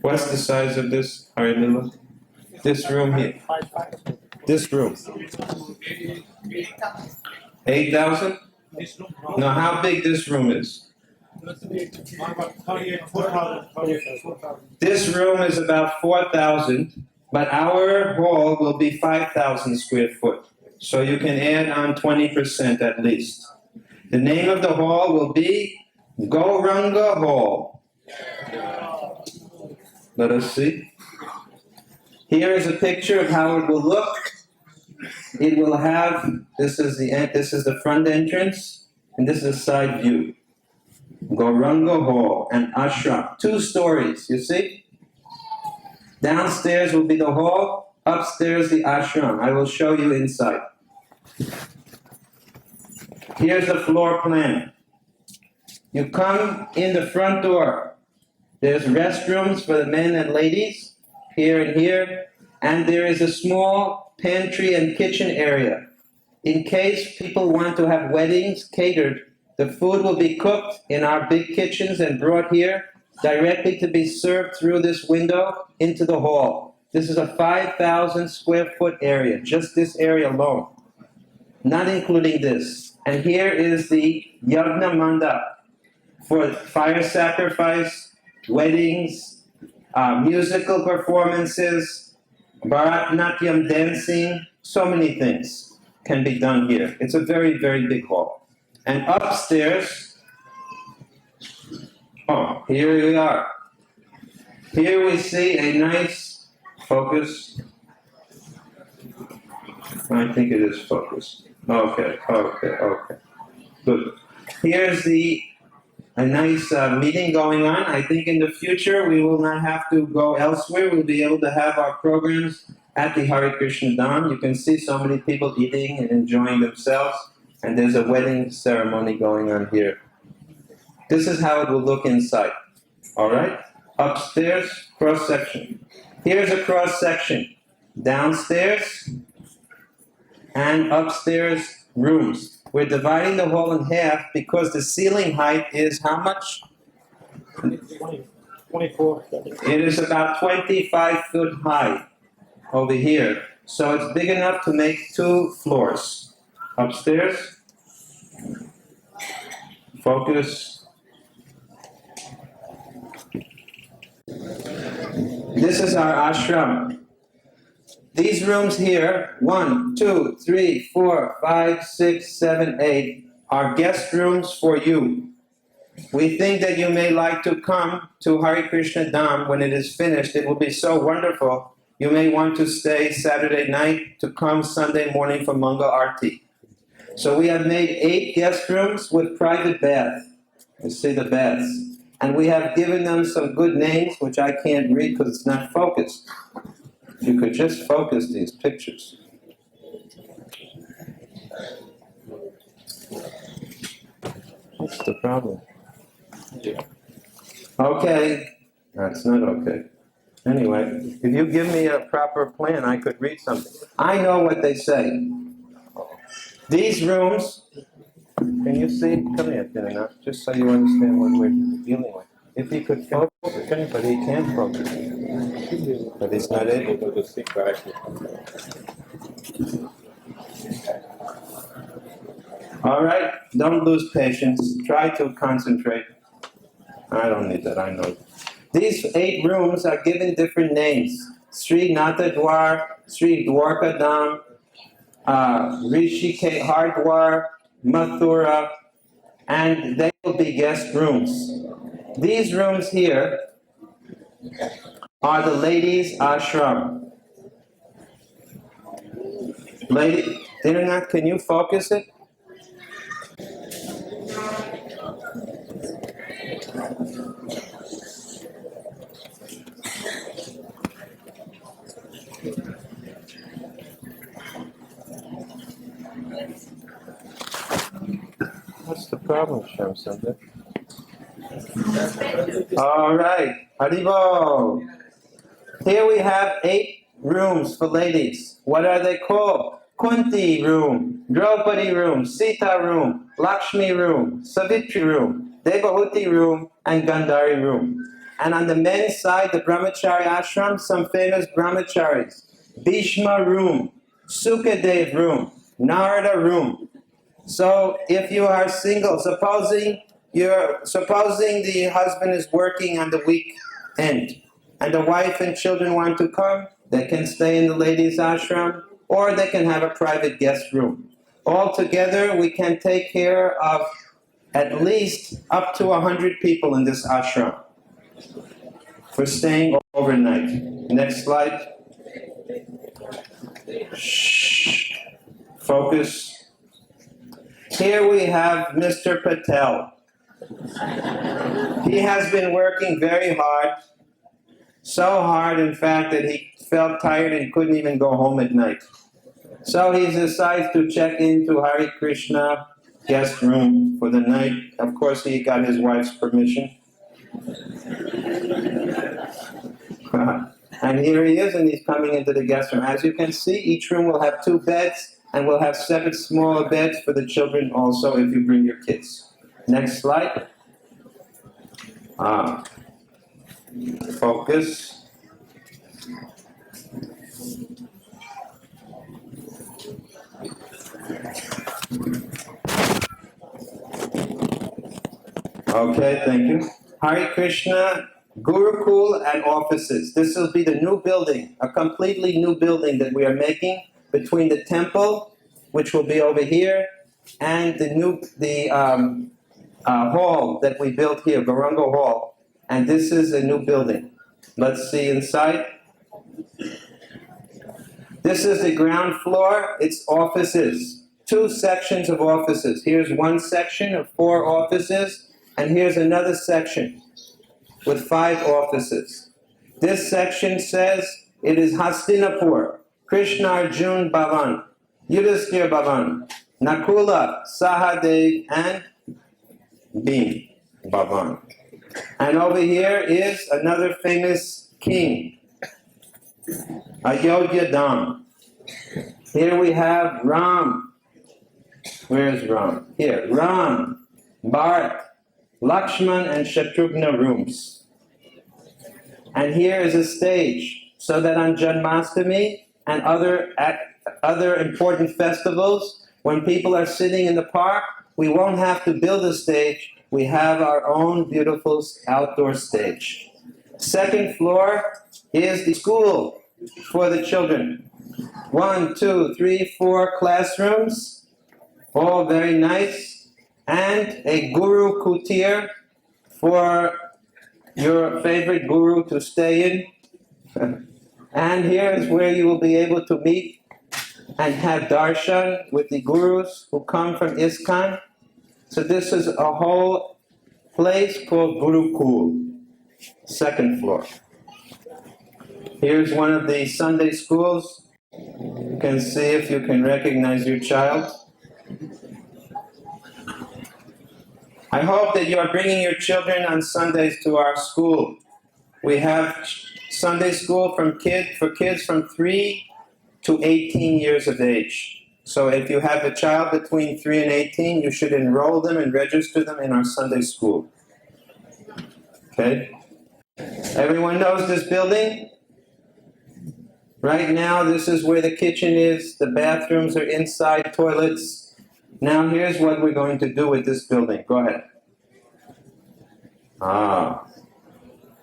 What's the size of this? Harilila? This room here. This room. 8,000? No, how big this room is? This room is about 4,000, but our hall will be 5,000 square foot. So you can add on 20% at least. The name of the hall will be Gauranga Hall. Let us see. Here is a picture of how it will look. It will have, this is the front entrance, and this is a side view. Gauranga Hall and ashram, 2 stories, you see? Downstairs will be the hall, upstairs the ashram. I will show you inside. Here's the floor plan. You come in the front door. There's restrooms for the men and ladies, here and here, and there is a small pantry and kitchen area. In case people want to have weddings catered, the food will be cooked in our big kitchens and brought here directly to be served through this window into the hall. This is a 5,000 square foot area, just this area alone, not including this. And here is the Yagna Mandap for fire sacrifice, weddings, musical performances, Bharatanatyam dancing, so many things can be done here. It's a very, very big hall. And upstairs, here we are. Here we see a nice focus. I think it is focused. Okay. Good. Here's a nice meeting going on. I think in the future we will not have to go elsewhere. We'll be able to have our programs at the Hare Krishna Dham. You can see so many people eating and enjoying themselves. And there's a wedding ceremony going on here. This is how it will look inside. All right? Upstairs, cross-section. Here's a cross-section. Downstairs and upstairs rooms. We're dividing the hall in half because the ceiling height is how much? 24. It is about 25 foot high over here. So it's big enough to make 2 floors. Upstairs, focus. This is our ashram. These rooms here, 1, 2, 3, 4, 5, 6, 7, 8, are guest rooms for you. We think that you may like to come to Hare Krishna Dham when it is finished. It will be so wonderful. You may want to stay Saturday night to come Sunday morning for Manga Arti. So we have made 8 guest rooms with private bath. You see the baths. And we have given them some good names, which I can't read because it's not focused. You could just focus these pictures. What's the problem? Okay. That's not okay. Anyway, if you give me a proper plan, I could read something. I know what they say. These rooms, can you see? Come here, Tina, just so you understand what we're dealing with. If he could focus, but he can't focus. But he's not able to speak correctly. All right, don't lose patience. Try to concentrate. I don't need that, I know. These 8 rooms are given different names. Sri Natadwar, Sri Dwarkadam, Rishikesh, Hardwar, Mathura, and they will be guest rooms. These rooms here are the ladies' ashram. Lady, Dinanath, can you focus it? problem, Shyam Sundar. All right, Haribo. Here we have 8 rooms for ladies. What are they called? Kunti room, Draupadi room, Sita room, Lakshmi room, Savitri room, Devahuti room, and Gandhari room. And on the men's side, the Brahmachari ashram, some famous brahmacharis. Bhishma room, Sukadev room, Narada room. So if you are single, supposing the husband is working on the weekend, and the wife and children want to come, they can stay in the ladies' ashram, or they can have a private guest room. Altogether, we can take care of at least up to 100 people in this ashram for staying overnight. Next slide. Shh. Focus. Here we have Mr. Patel. He has been working very hard, so hard in fact that he felt tired and couldn't even go home at night. So he decides to check into Hare Krishna guest room for the night. Of course, he got his wife's permission. And here he is, and he's coming into the guest room. As you can see, each room will have 2 beds, and we'll have 7 smaller beds for the children also if you bring your kids. Next slide. Focus. Okay, thank you. Hare Krishna, Gurukul and offices. This will be the new building, a completely new building that we are making between the temple, which will be over here, and the hall that we built here, Varunga Hall. And this is a new building. Let's see inside. This is the ground floor. It's offices. 2 sections of offices. Here's one section of 4 offices, and here's another section with 5 offices. This section says it is Hastinapur, Krishna Arjun Bhavan, Yudhisthira Bhavan, Nakula, Sahadev, and Bhim Bhavan. And over here is another famous king, Ayodhya Dham. Here we have Ram. Where is Ram? Here, Ram, Bharat, Lakshman, and Shatrughna rooms. And here is a stage, so that on Janmashtami and other important festivals, when people are sitting in the park, we won't have to build a stage. We have our own beautiful outdoor stage. 2nd floor is the school for the children. 1, 2, 3, 4 classrooms, all very nice, and a guru kutir for your favorite guru to stay in. And here is where you will be able to meet and have darshan with the gurus who come from ISKCON. So this is a whole place called Gurukul, 2nd floor. Here's one of the Sunday schools. You can see if you can recognize your child. I hope that you are bringing your children on Sundays to our school. We have Sunday school for kids from 3 to 18 years of age. So if you have a child between 3 and 18, you should enroll them and register them in our Sunday school. Okay? Everyone knows this building? Right now, this is where the kitchen is. The bathrooms are inside, toilets. Now here's what we're going to do with this building. Go ahead.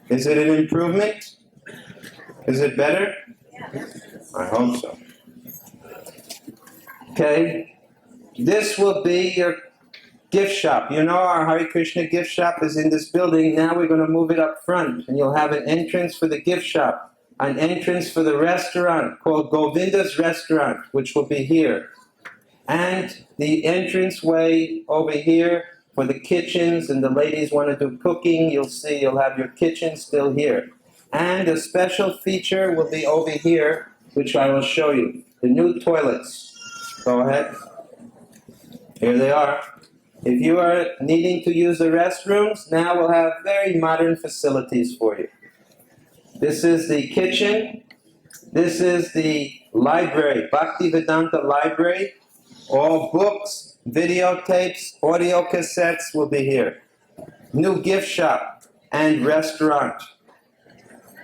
Is it an improvement? Is it better? I hope so. Okay. This will be your gift shop. You know our Hare Krishna gift shop is in this building. Now we're going to move it up front, and you'll have an entrance for the gift shop, an entrance for the restaurant called Govinda's Restaurant, which will be here, and the entranceway over here for the kitchens, and the ladies want to do cooking. You'll see you'll have your kitchen still here. And a special feature will be over here, which I will show you. The new toilets. Go ahead. Here they are. If you are needing to use the restrooms, now we'll have very modern facilities for you. This is the kitchen. This is the library, Bhaktivedanta Library. All books, videotapes, audio cassettes will be here. New gift shop and restaurant.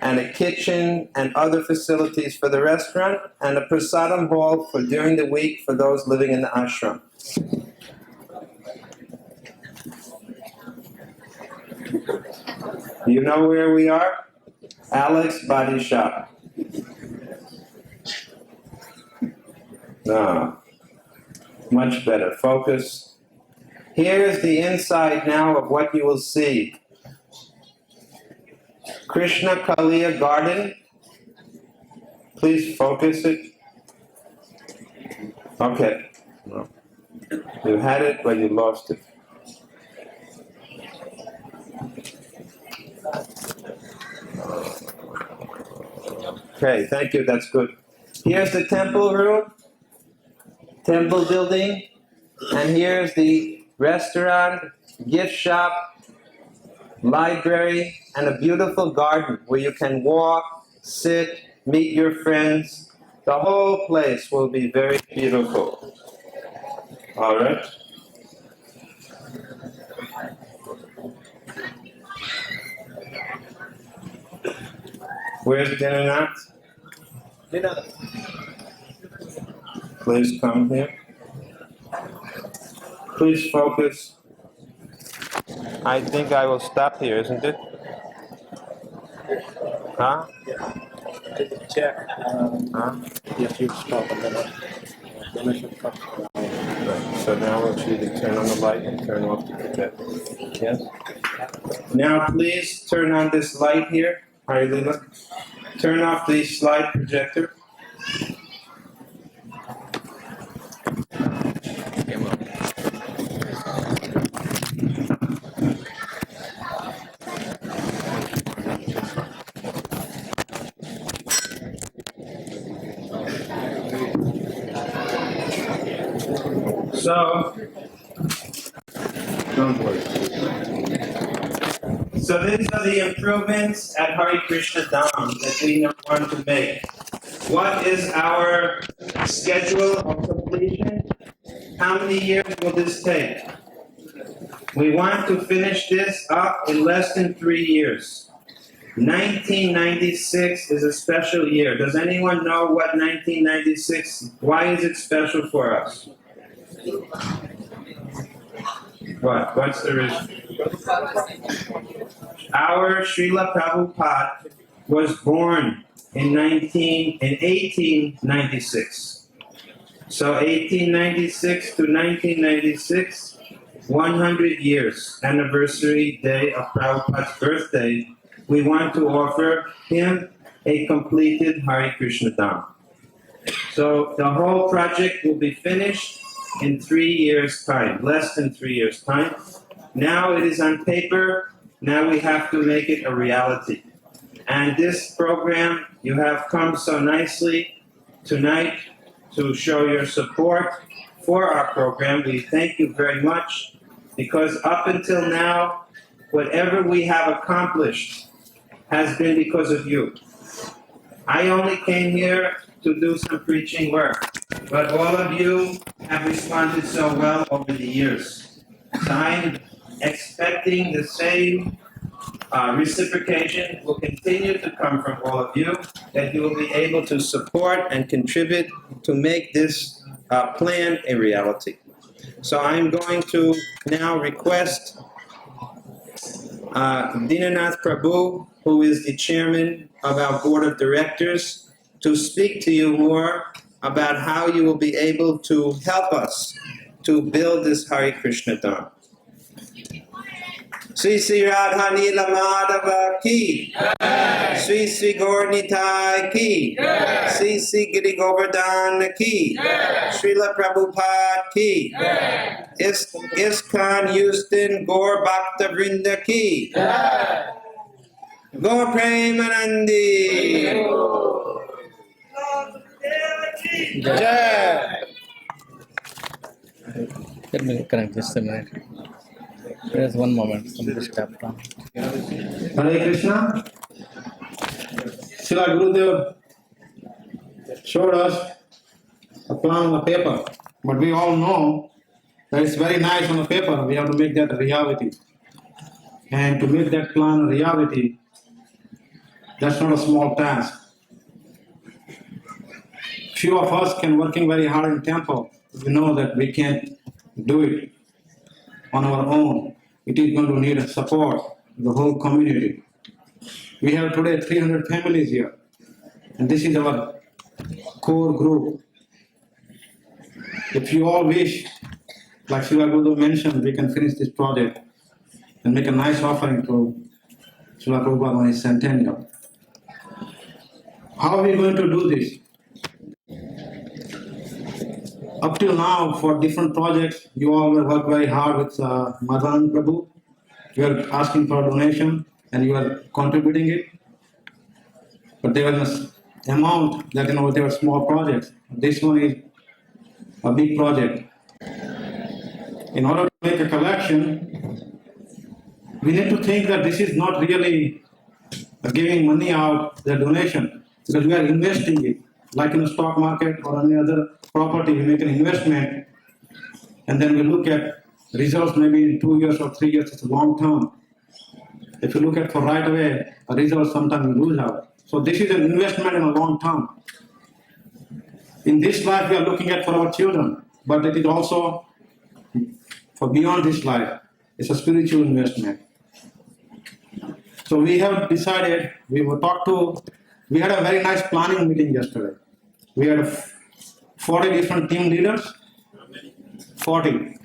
And a kitchen and other facilities for the restaurant, and a prasadam hall for during the week for those living in the ashram. You know where we are? Alex Body Shop. Ah, much better. Focus. Here's the inside now of what you will see. Krishna Kaliya Garden. Please focus it. Okay. No. You had it, but you lost it. Okay, thank you, that's good. Here's the temple room, temple building, and here's the restaurant, gift shop, library, and a beautiful garden where you can walk, sit, meet your friends. The whole place will be very beautiful. All right? Where's Dinanath? Please come here. Please focus. I think I will stop here, isn't it? Huh? Check. Huh? Yes, you stop and then I should cut. So now we'll see to turn on the light and turn off the projector. Yes? Now please turn on this light here. Hari Lila. Turn off the slide projector. So, don't worry. So these are the improvements at Hare Krishna Dham that we want to make. What is our schedule of completion? How many years will this take? We want to finish this up in less than 3 years. 1996 is a special year. Does anyone know what 1996, why is it special for us? What? What's the reason? Our Srila Prabhupada was born in 1896. So 1896 to 1996, 100 years, anniversary day of Prabhupada's birthday. We want to offer him a completed Hare Krishna Dham. So the whole project will be finished in 3 years' time, less than 3 years' time. Now it is on paper, now we have to make it a reality. And this program, you have come so nicely tonight to show your support for our program. We thank you very much, because up until now, whatever we have accomplished has been because of you. I only came here to do some preaching work, but all of you have responded so well over the years. So I'm expecting the same reciprocation will continue to come from all of you, that you will be able to support and contribute to make this plan a reality. So I'm going to now request Dinanath Prabhu, who is the chairman of our board of directors, to speak to you more about how you will be able to help us to build this Hare Krishna Dham. Sri Sri Radha Nila Madhava ki, Sri Sri Gaur Nitai ki, Sri Sri Giri Govardhan ki, Srila Prabhupada ki, ISKCON Houston Gaur Bhakta Vrinda ki, Gaur Premanandi. Jai. Let me connect just a minute. There's one moment. Somebody stepped on. Hare Krishna. Srila Gurudev showed us a plan on the paper, but we all know that it's very nice on the paper. We have to make that a reality. And to make that plan a reality, that's not a small task. Few of us can working very hard in temple. We know that we can't do it on our own. It is going to need a support of the whole community. We have today 300 families here, and this is our core group. If you all wish, like Srila Gurudev mentioned, we can finish this project and make a nice offering to Srila Prabhupada on his centennial. How are we going to do this? Up till now, for different projects, you all will work very hard with Maharaj Prabhu. You are asking for a donation and you are contributing it. But there was an amount that, they were small projects. This one is a big project. In order to make a collection, we need to think that this is not really giving money out, the donation, because we are investing it, like in the stock market or any other property. We make an investment, and then we look at results maybe in 2 years or 3 years. It's a long term. If you look at for right away, a result sometimes you lose out. So this is an investment in a long term. In this life, we are looking at for our children, but it is also for beyond this life. It's a spiritual investment. So we have decided, we had a very nice planning meeting yesterday. We had 40 different team leaders, 40.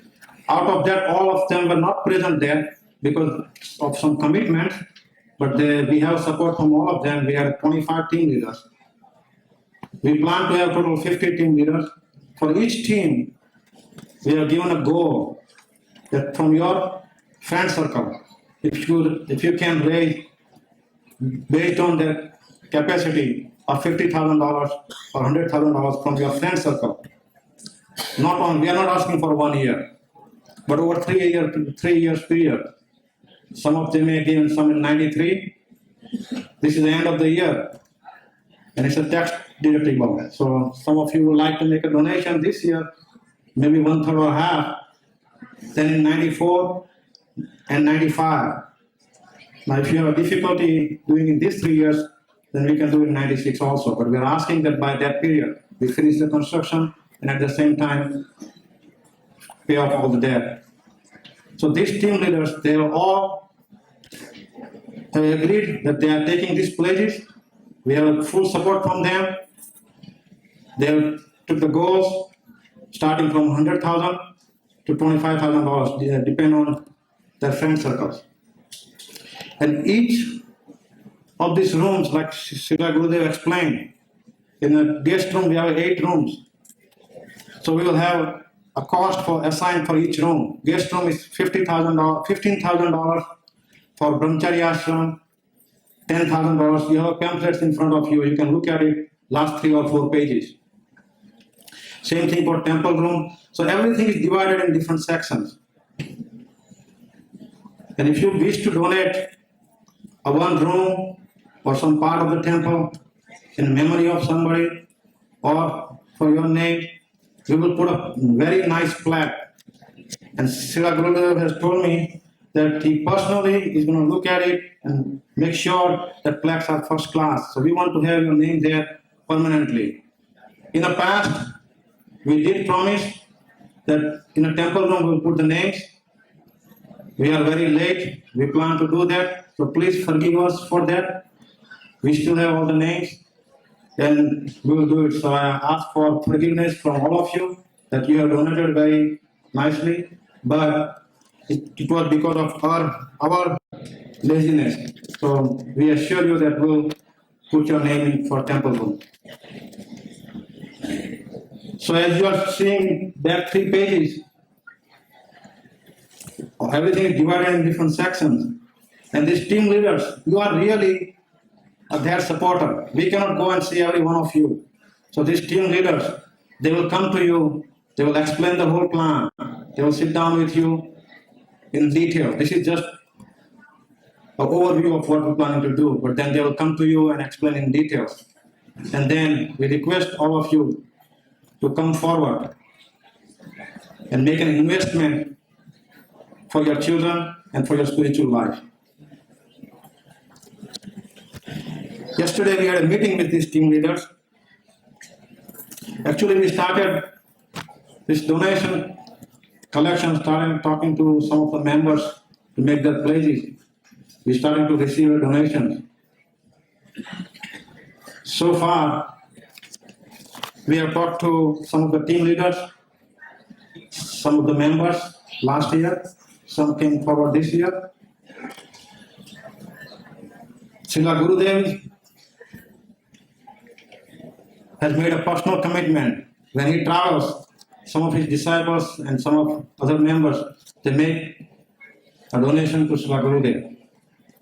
Out of that, all of them were not present there because of some commitments, but we have support from all of them. We had 25 team leaders. We plan to have total 50 team leaders. For each team, we have given a goal that from your friend circle, if you can raise based on the capacity of $50,000 or $100,000 from your friend circle. We are not asking for 1 year, but over 3 years period. Some of them may give some in 93. This is the end of the year, and it's a tax deductible. So some of you would like to make a donation this year, maybe 1/3 or half. Then in 94 and 95. Now, if you have a difficulty doing in these 3 years, then we can do it in 96 also. But we are asking that by that period, we finish the construction and at the same time, pay off all the debt. So these team leaders, they all have agreed that they are taking these pledges. We have full support from them. They took the goals starting from $100,000 to $25,000, depending on their friend circles. And each of these rooms, like Srila Gurudev explained, in a guest room we have 8 rooms. So we will have a cost assigned for each room. Guest room is $15,000 for Brahmachari ashram, $10,000. You have pamphlets in front of you. You can look at it, last 3 or 4 pages. Same thing for temple room. So everything is divided in different sections. And if you wish to donate a one room or some part of the temple in memory of somebody or for your name, we will put a very nice plaque. And Srila Gurudev has told me that he personally is going to look at it and make sure that plaques are first class. So we want to have your name there permanently. In the past, we did promise that in a temple room we'll put the names. We are very late. We plan to do that. So please forgive us for that. We still have all the names and we will do it. So I ask for forgiveness from all of you that you have donated very nicely, but it was because of our laziness. So we assure you that we'll put your name in for temple room. So as you are seeing that 3 pages, everything is divided in different sections. And these team leaders, you are really their supporter. We cannot go and see every one of you. So these team leaders, they will come to you, they will explain the whole plan. they will sit down with you in detail. This is just an overview of what we're planning to do, but then they will come to you and explain in details. And then we request all of you to come forward and make an investment for your children and for your spiritual life. Yesterday we had a meeting with these team leaders. Actually, we started this donation collection, started talking to some of the members to make their pledges. We started to receive donations. So far, we have talked to some of the team leaders, some of the members last year, some came forward this year. Srila Gurudev has made a personal commitment. When he travels, some of his disciples and some of other members, they make a donation to Srila Gurudev.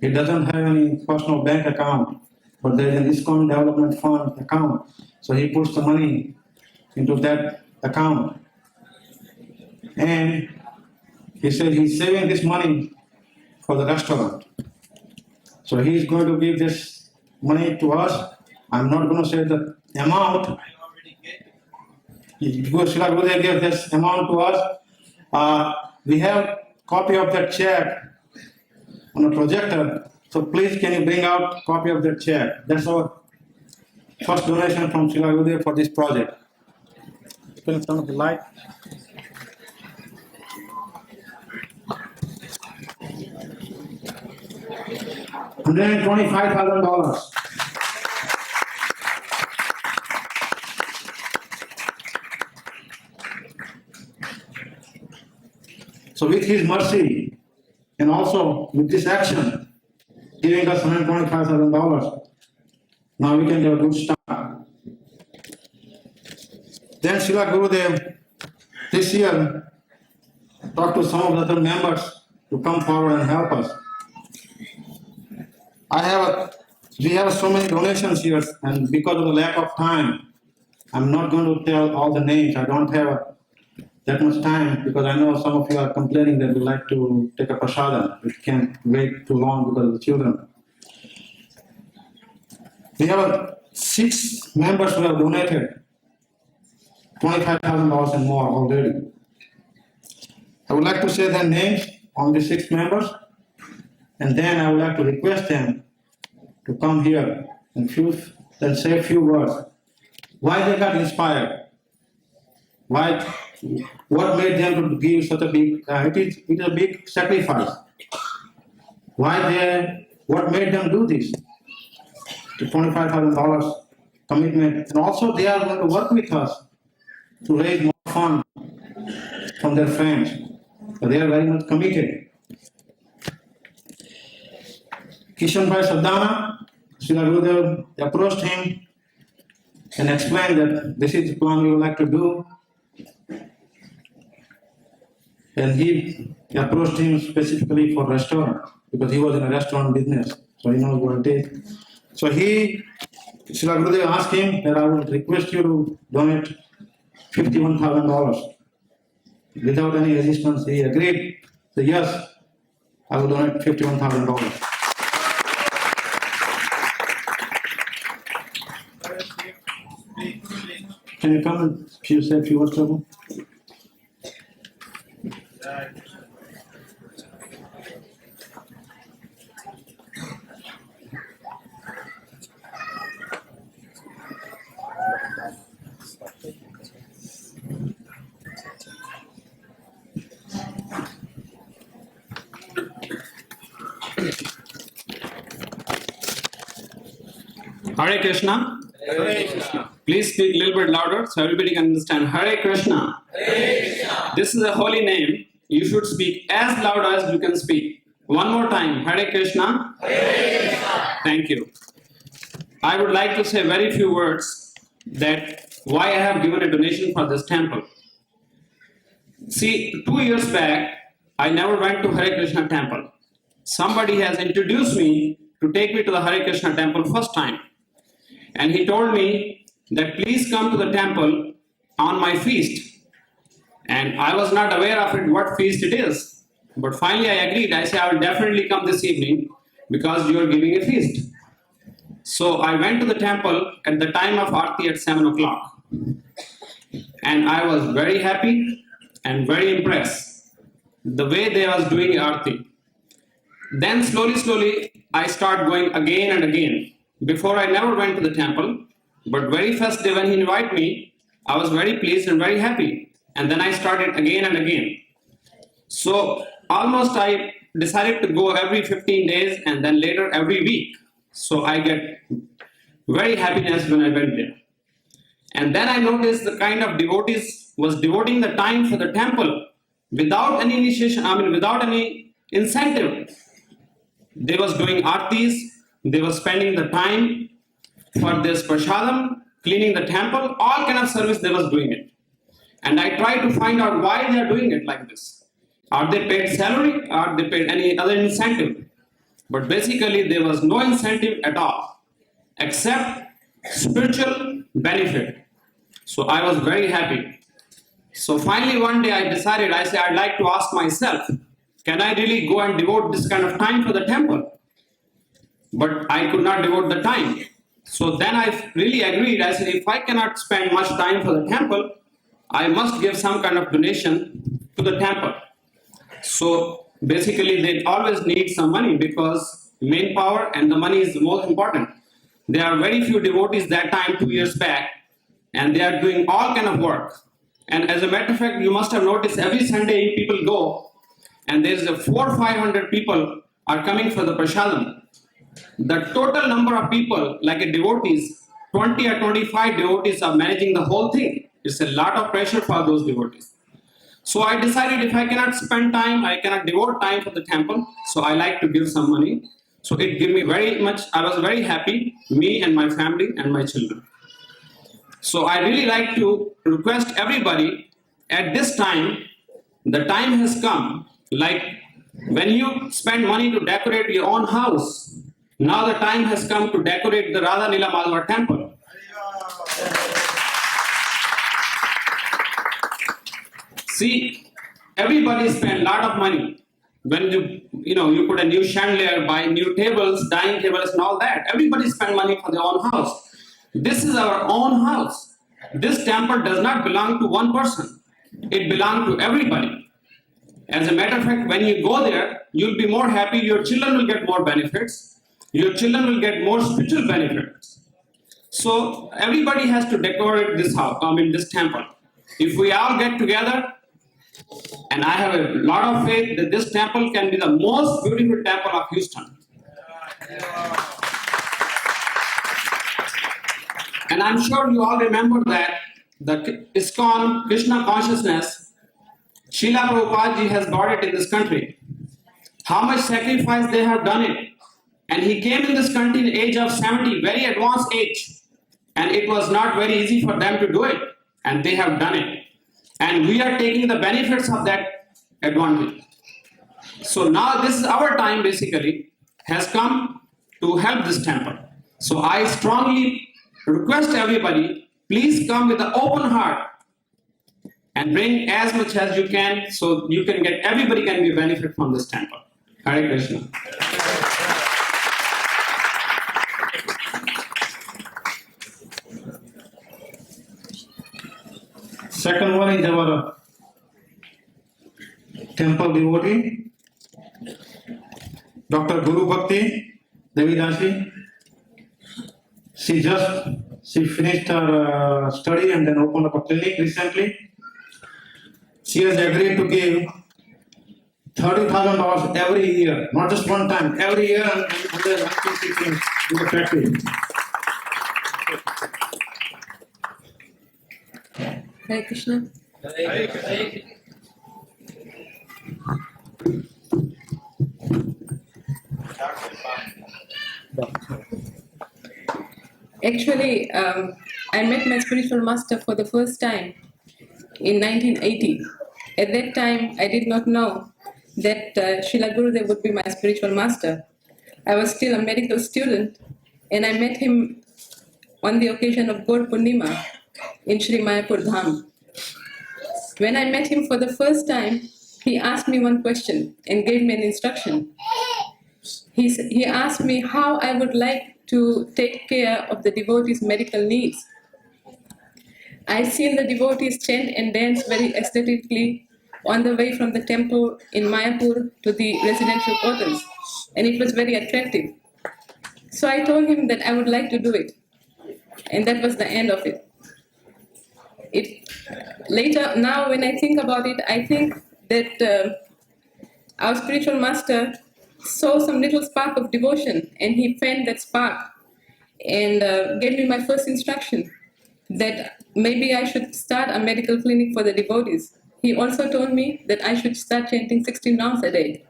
He doesn't have any personal bank account, but there is an ISKCON Development Fund account. So he puts the money into that account. And he said he's saving this money for the restaurant. So he's going to give this money to us. I'm not going to say the amount. Because Srila Gurudev gave this amount to us. We have copy of that check on a projector. So please can you bring out copy of that check. That's our first donation from Srila Gurudev for this project. Can you turn off the light? $125,000. So with his mercy and also with this action, giving us $125,000, now we can do a good start. Then Srila Gurudev this year talked to some of the other members to come forward and help us. We have so many donations here, and because of the lack of time, I'm not going to tell all the names. I don't have that much time because I know some of you are complaining that you like to take a prasadam, which can't wait too long because of the children. We have 6 members who have donated $25,000 and more already. I would like to say their names on the 6 members, and then I would like to request them to come here and say a few words. Why they got inspired? What made them to give such a big? It is a big sacrifice. What made them do this? The $25,000 commitment, and also they are going to work with us to raise more funds from their friends. So they are very much committed. Kishan Bhai Sadhana, Srila Gurudev approached him and explained that this is the plan we would like to do. And he approached him specifically for restaurant because he was in a restaurant business, so he knows what it is. So Srila Gurudev asked him that I would request you to donate $51,000. Without any resistance, he agreed. So yes, I will donate $51,000. Can you come and say a few words, Prabhu? Hare Krishna. Hare Krishna. Please speak a little bit louder so everybody can understand. Hare Krishna. Hare Krishna. This is a holy name. You should speak as loud as you can speak. One more time. Hare Krishna. Hare Krishna. Thank you. I would like to say very few words that why I have given a donation for this temple. See, 2 years back, I never went to Hare Krishna temple. Somebody has introduced me to take me to the Hare Krishna temple first time. And he told me that please come to the temple on my feast. And I was not aware of it, what feast it is. But finally I agreed. I said, I will definitely come this evening because you are giving a feast. So I went to the temple at the time of Aarti at 7 o'clock. And I was very happy and very impressed the way they was doing Aarti. Then slowly, I start going again and again. Before I never went to the temple, but very first day when he invited me, I was very pleased and very happy. And then I started again and again. So almost I decided to go every 15 days and then later every week. So I get very happiness when I went there. And then I noticed the kind of devotees was devoting the time for the temple without any initiation, without any incentive. They was doing aartis, they were spending the time for this prasadam, cleaning the temple, all kind of service they was doing it. And I tried to find out why they are doing it like this. Are they paid salary or are they paid any other incentive? But basically there was no incentive at all, except spiritual benefit. So I was very happy. So finally one day I decided, I said, I'd like to ask myself, can I really go and devote this kind of time for the temple? But I could not devote the time. So then I really agreed. I said, if I cannot spend much time for the temple, I must give some kind of donation to the temple. So basically they always need some money because manpower and the money is the most important. There are very few devotees that time 2 years back, and they are doing all kind of work. And as a matter of fact, you must have noticed every Sunday people go and there is a 400 or 500 people are coming for the prasadam. The total number of people, like a devotees, 20 or 25 devotees are managing the whole thing. It's a lot of pressure for those devotees. So I decided if I cannot spend time, I cannot devote time for the temple, so I like to give some money. So it gave me very much, I was very happy, me and my family and my children. So I really like to request everybody at this time, the time has come, like when you spend money to decorate your own house, now the time has come to decorate the Radha Nila Madhava temple. See, everybody spend a lot of money. When you put a new chandelier, buy new tables, dining tables and all that. Everybody spend money for their own house. This is our own house. This temple does not belong to one person. It belongs to everybody. As a matter of fact, when you go there, you'll be more happy. Your children will get more benefits. Your children will get more spiritual benefits. So everybody has to decorate this house, this temple. If we all get together, and I have a lot of faith that this temple can be the most beautiful temple of Houston. And I'm sure you all remember that the ISKCON Krishna Consciousness, Srila Prabhupada ji has brought it in this country. How much sacrifice they have done it. And he came in this country in the age of 70, very advanced age. And it was not very easy for them to do it. And they have done it. And we are taking the benefits of that advantage. So now this is our time basically has come to help this temple. So I strongly request everybody, please come with an open heart and bring as much as you can so you can get, everybody can be benefit from this temple. Hare Krishna. Second one is our temple devotee, Dr. Guru Bhakti Devidasi. She finished her study and then opened up a clinic recently. She has agreed to give $30,000 every year, not just one time, every year, and in the practice. Hare Krishna. Actually, I met my spiritual master for the first time in 1980. At that time, I did not know that Srila Gurudev would be my spiritual master. I was still a medical student, and I met him on the occasion of Gaur Purnima in Sri Mayapur Dham. When I met him for the first time, he asked me one question and gave me an instruction. He asked me how I would like to take care of the devotees' medical needs. I've seen the devotees chant and dance very aesthetically on the way from the temple in Mayapur to the residential quarters, and it was very attractive. So I told him that I would like to do it, and that was the end of it. Later, now when I think about it, I think that our spiritual master saw some little spark of devotion, and he fanned that spark and gave me my first instruction that maybe I should start a medical clinic for the devotees. He also told me that I should start chanting 16 rounds a day.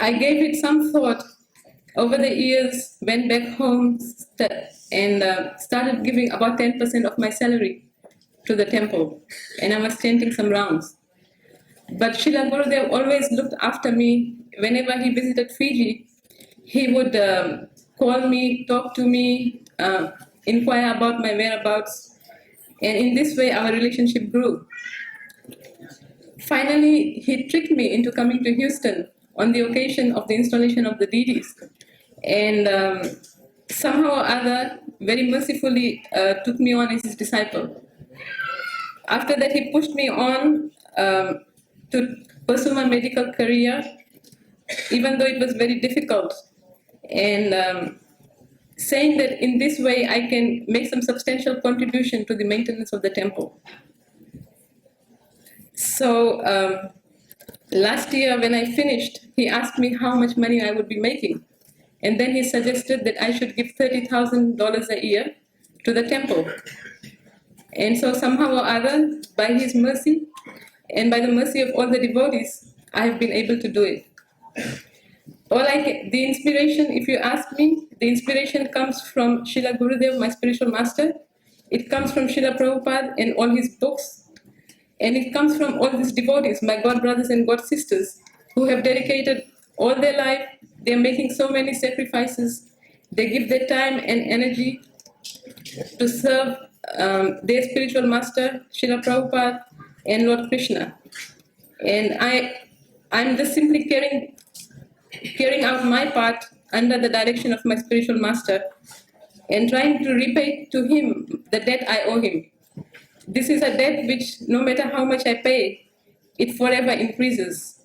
I gave it some thought. Over the years, went back home and started giving about 10% of my salary to the temple, and I was chanting some rounds. But Srila Gurudev always looked after me. Whenever he visited Fiji, he would call me, talk to me, inquire about my whereabouts, and in this way our relationship grew. Finally, he tricked me into coming to Houston on the occasion of the installation of the deities, and somehow or other, very mercifully took me on as his disciple. After that, he pushed me on to pursue my medical career, even though it was very difficult, and saying that in this way I can make some substantial contribution to the maintenance of the temple. So last year when I finished, he asked me how much money I would be making, and then he suggested that I should give $30,000 a year to the temple. And so somehow or other, by his mercy and by the mercy of all the devotees, I have been able to do it. The inspiration, if you ask me, the inspiration comes from Srila Gurudev, my spiritual master. It comes from Srila Prabhupada and all his books. And it comes from all these devotees, my God brothers and God sisters, who have dedicated all their life. They're making so many sacrifices. They give their time and energy to serve their spiritual master, Srila Prabhupada and Lord Krishna. And I'm just simply carrying out my part under the direction of my spiritual master and trying to repay to him the debt I owe him. This is a debt which, no matter how much I pay, it forever increases.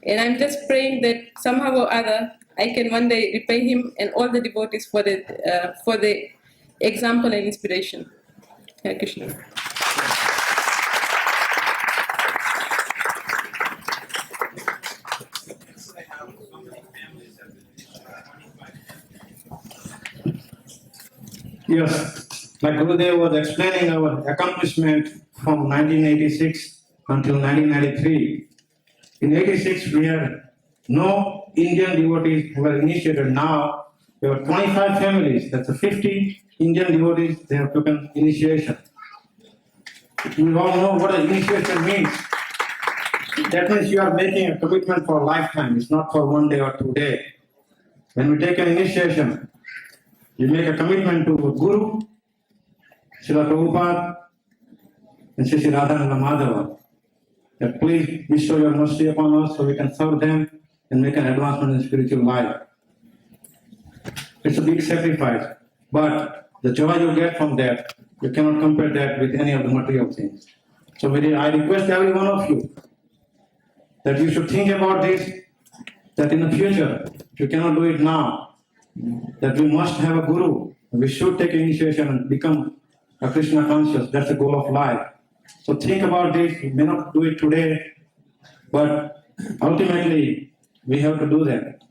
And I'm just praying that somehow or other I can one day repay him and all the devotees for the example and inspiration. Hare Krishna. Yes, like Gurudev was explaining our accomplishment from 1986 until 1993. In 86, we had no Indian devotees who were initiated. Now, there were 25 families, that's 50 Indian devotees, they have taken initiation. We all know what an initiation means. That means you are making a commitment for a lifetime, it's not for 1 day or 2 days. When we take an initiation, you make a commitment to Guru, Srila Prabhupada, and Sri Radhananda Madhava, that please bestow your mercy upon us so we can serve them and make an advancement in spiritual life. It's a big sacrifice, but the joy you get from that, you cannot compare that with any of the material things. So I request every one of you that you should think about this, that in the future, if you cannot do it now, that we must have a guru. We should take initiation and become a Krishna conscious. That's the goal of life. So think about this. We may not do it today, but ultimately we have to do that.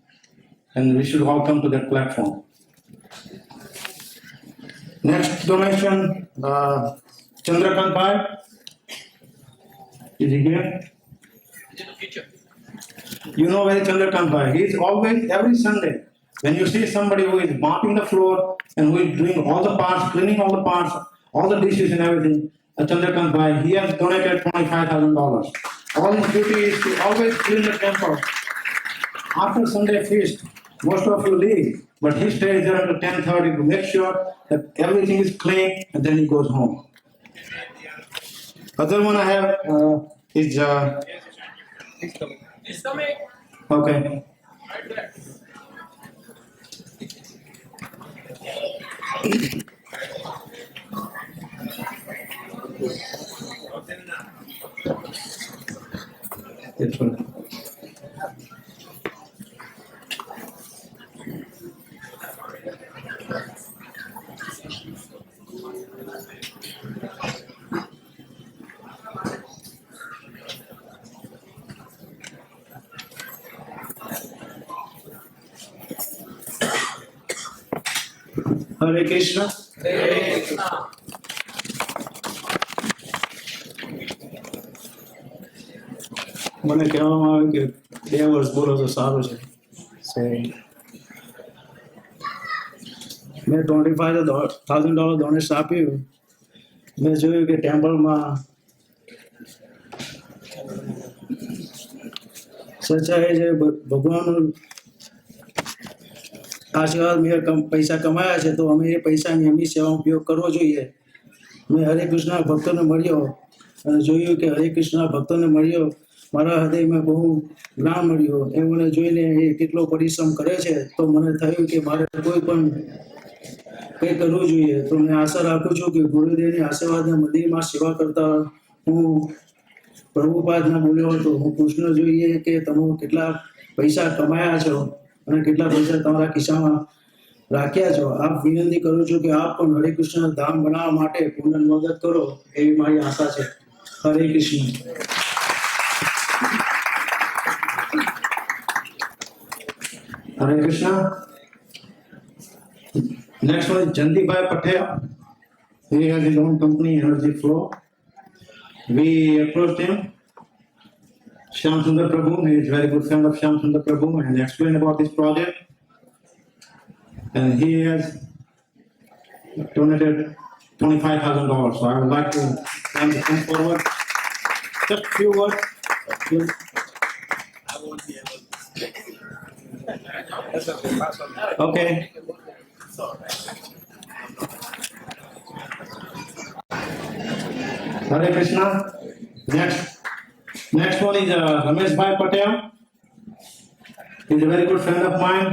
And we should all come to that platform. Next donation, Chandrakant Bhai. Is he here? You know where Chandrakant Bhai. He is always, every Sunday, when you see somebody who is mopping the floor and who is doing all the parts, cleaning all the parts, all the dishes and everything, Chandrakant Bhai, he has donated $25,000. All his duty is to always clean the temple. After Sunday feast, most of you leave, but he stays there until 10:30 to make sure that everything is clean, and then he goes home. Other one I have is okay. This one. Hare Krishna. મને કહેવામાં આવે કે 2 વર્ષ બોલો તો સારું છે. મેં $25,000 ડોનેશન આપ્યું. મેં જોયું કે ટેમ્પલમાં સચ્ચાઈ છે, ભગવાનનું આશીર્વાદ મેં પૈસા કમાયા છે તો અમે એ પૈસાની એમની સેવામાં ઉપયોગ કરવો જોઈએ. મેં હરે કૃષ્ણ ભક્તોને મળ્યો અને જોયું કે હરે કૃષ્ણ ભક્તોને મળ્યો, મારા હૃદયમાં બહુ જ્ઞાન મળ્યું. એ મને જોઈને એ કેટલો પરિશ્રમ કરે છે તો મને થયું કે મારે કોઈ પણ કંઈ કરવું જોઈએ. તો મેં આશા રાખું છું કે ગુરુદેવની આશીર્વાદના મંદિરમાં સેવા કરતા હું પ્રભુપાદના બોલ્યો હતો, હું કૃષ્ણ જોઈએ કે તમે કેટલા પૈસા કમાયા છો અને કેટલા પૈસા તમારા ખિસ્સામાં રાખ્યા છો. આપ વિનંતી કરું છું કે આપ પણ હરે કૃષ્ણ ધામ બનાવવા માટે પૂર્ણ મદદ કરો, એવી મારી આશા છે. હરે Krishna. Hare Krishna. Next one is Jandibai Patel. He has his own company, Energy Flow. We approached him, Shyam Sundar Prabhu. He is a very good friend of Shyam Sundar Prabhu, and explained about this project. And he has donated $25,000. So I would like to come forward. Just a few words. Okay. Hare Krishna. Next one is Ramesh Bhai Patel. He's a very good friend of mine.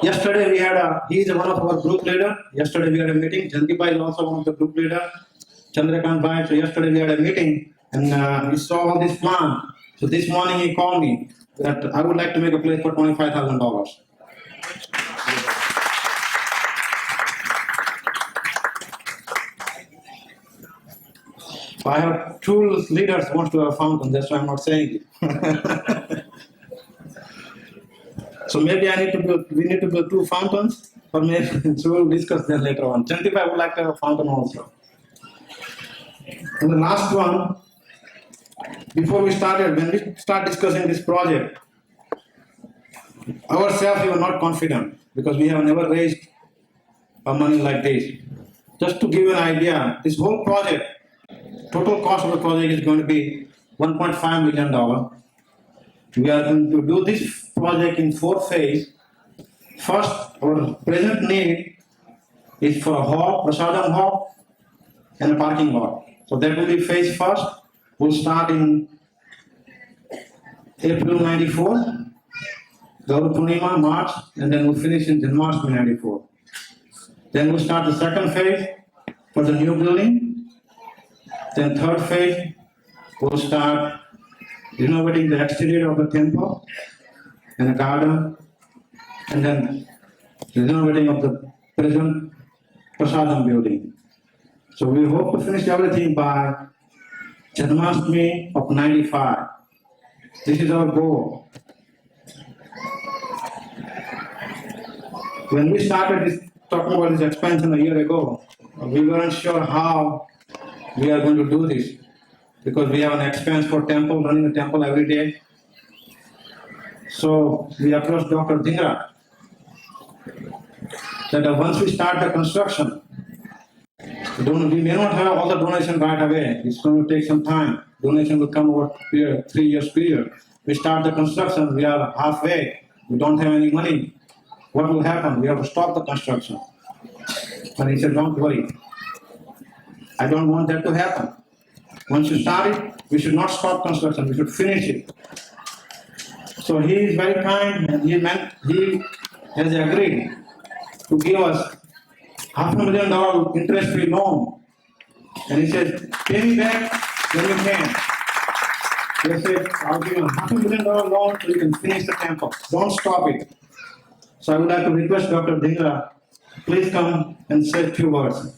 Yesterday we had he is one of our group leader. Yesterday we had a meeting. Jandibai is also one of the group leader. Chandrakant Bhai. So yesterday we had a meeting and we saw all this plan. So this morning he called me that I would like to make a place for $25,000. I have 2 leaders who want to have a fountain. That's why I'm not saying it. So maybe we need to build 2 fountains, or maybe so we'll discuss that later on. Chandipai would like to have a fountain also. And the last one, before we started, when we start discussing this project, ourselves we were not confident because we have never raised money like this. Just to give you an idea, this whole project, total cost of the project is going to be $1.5 million. We are going to do this project in 4 phases. First, our present need is for a hall, prasadam hall, and a parking lot. So that will be phase first. We'll start in April 94, Gaur Purnima, March, and then we'll finish in Janmashtami 94. Then we'll start the second phase for the new building. Then third phase, we'll start renovating the exterior of the temple and a garden, and then renovating of the present prasadam building. So we hope to finish everything by Janmashtami of 95. This is our goal. When we started talking about this expansion a year ago, we weren't sure how we are going to do this, because we have an expense for temple, running the temple every day. So we approached Dr. Dhingra that once we start the construction, we may not have all the donation right away. It's going to take some time. Donation will come over 3 years period. We start the construction, we are halfway, we don't have any money. What will happen? We have to stop the construction. And he said, don't worry. I don't want that to happen. Once you start it, we should not stop construction, we should finish it. So he is very kind and he has agreed to give us $500,000 interest-free loan. And he said, pay me back when you can. He said, I'll give you $500,000 loan so you can finish the temple. Don't stop it. So I would like to request Dr. Dhingra, please come and say a few words.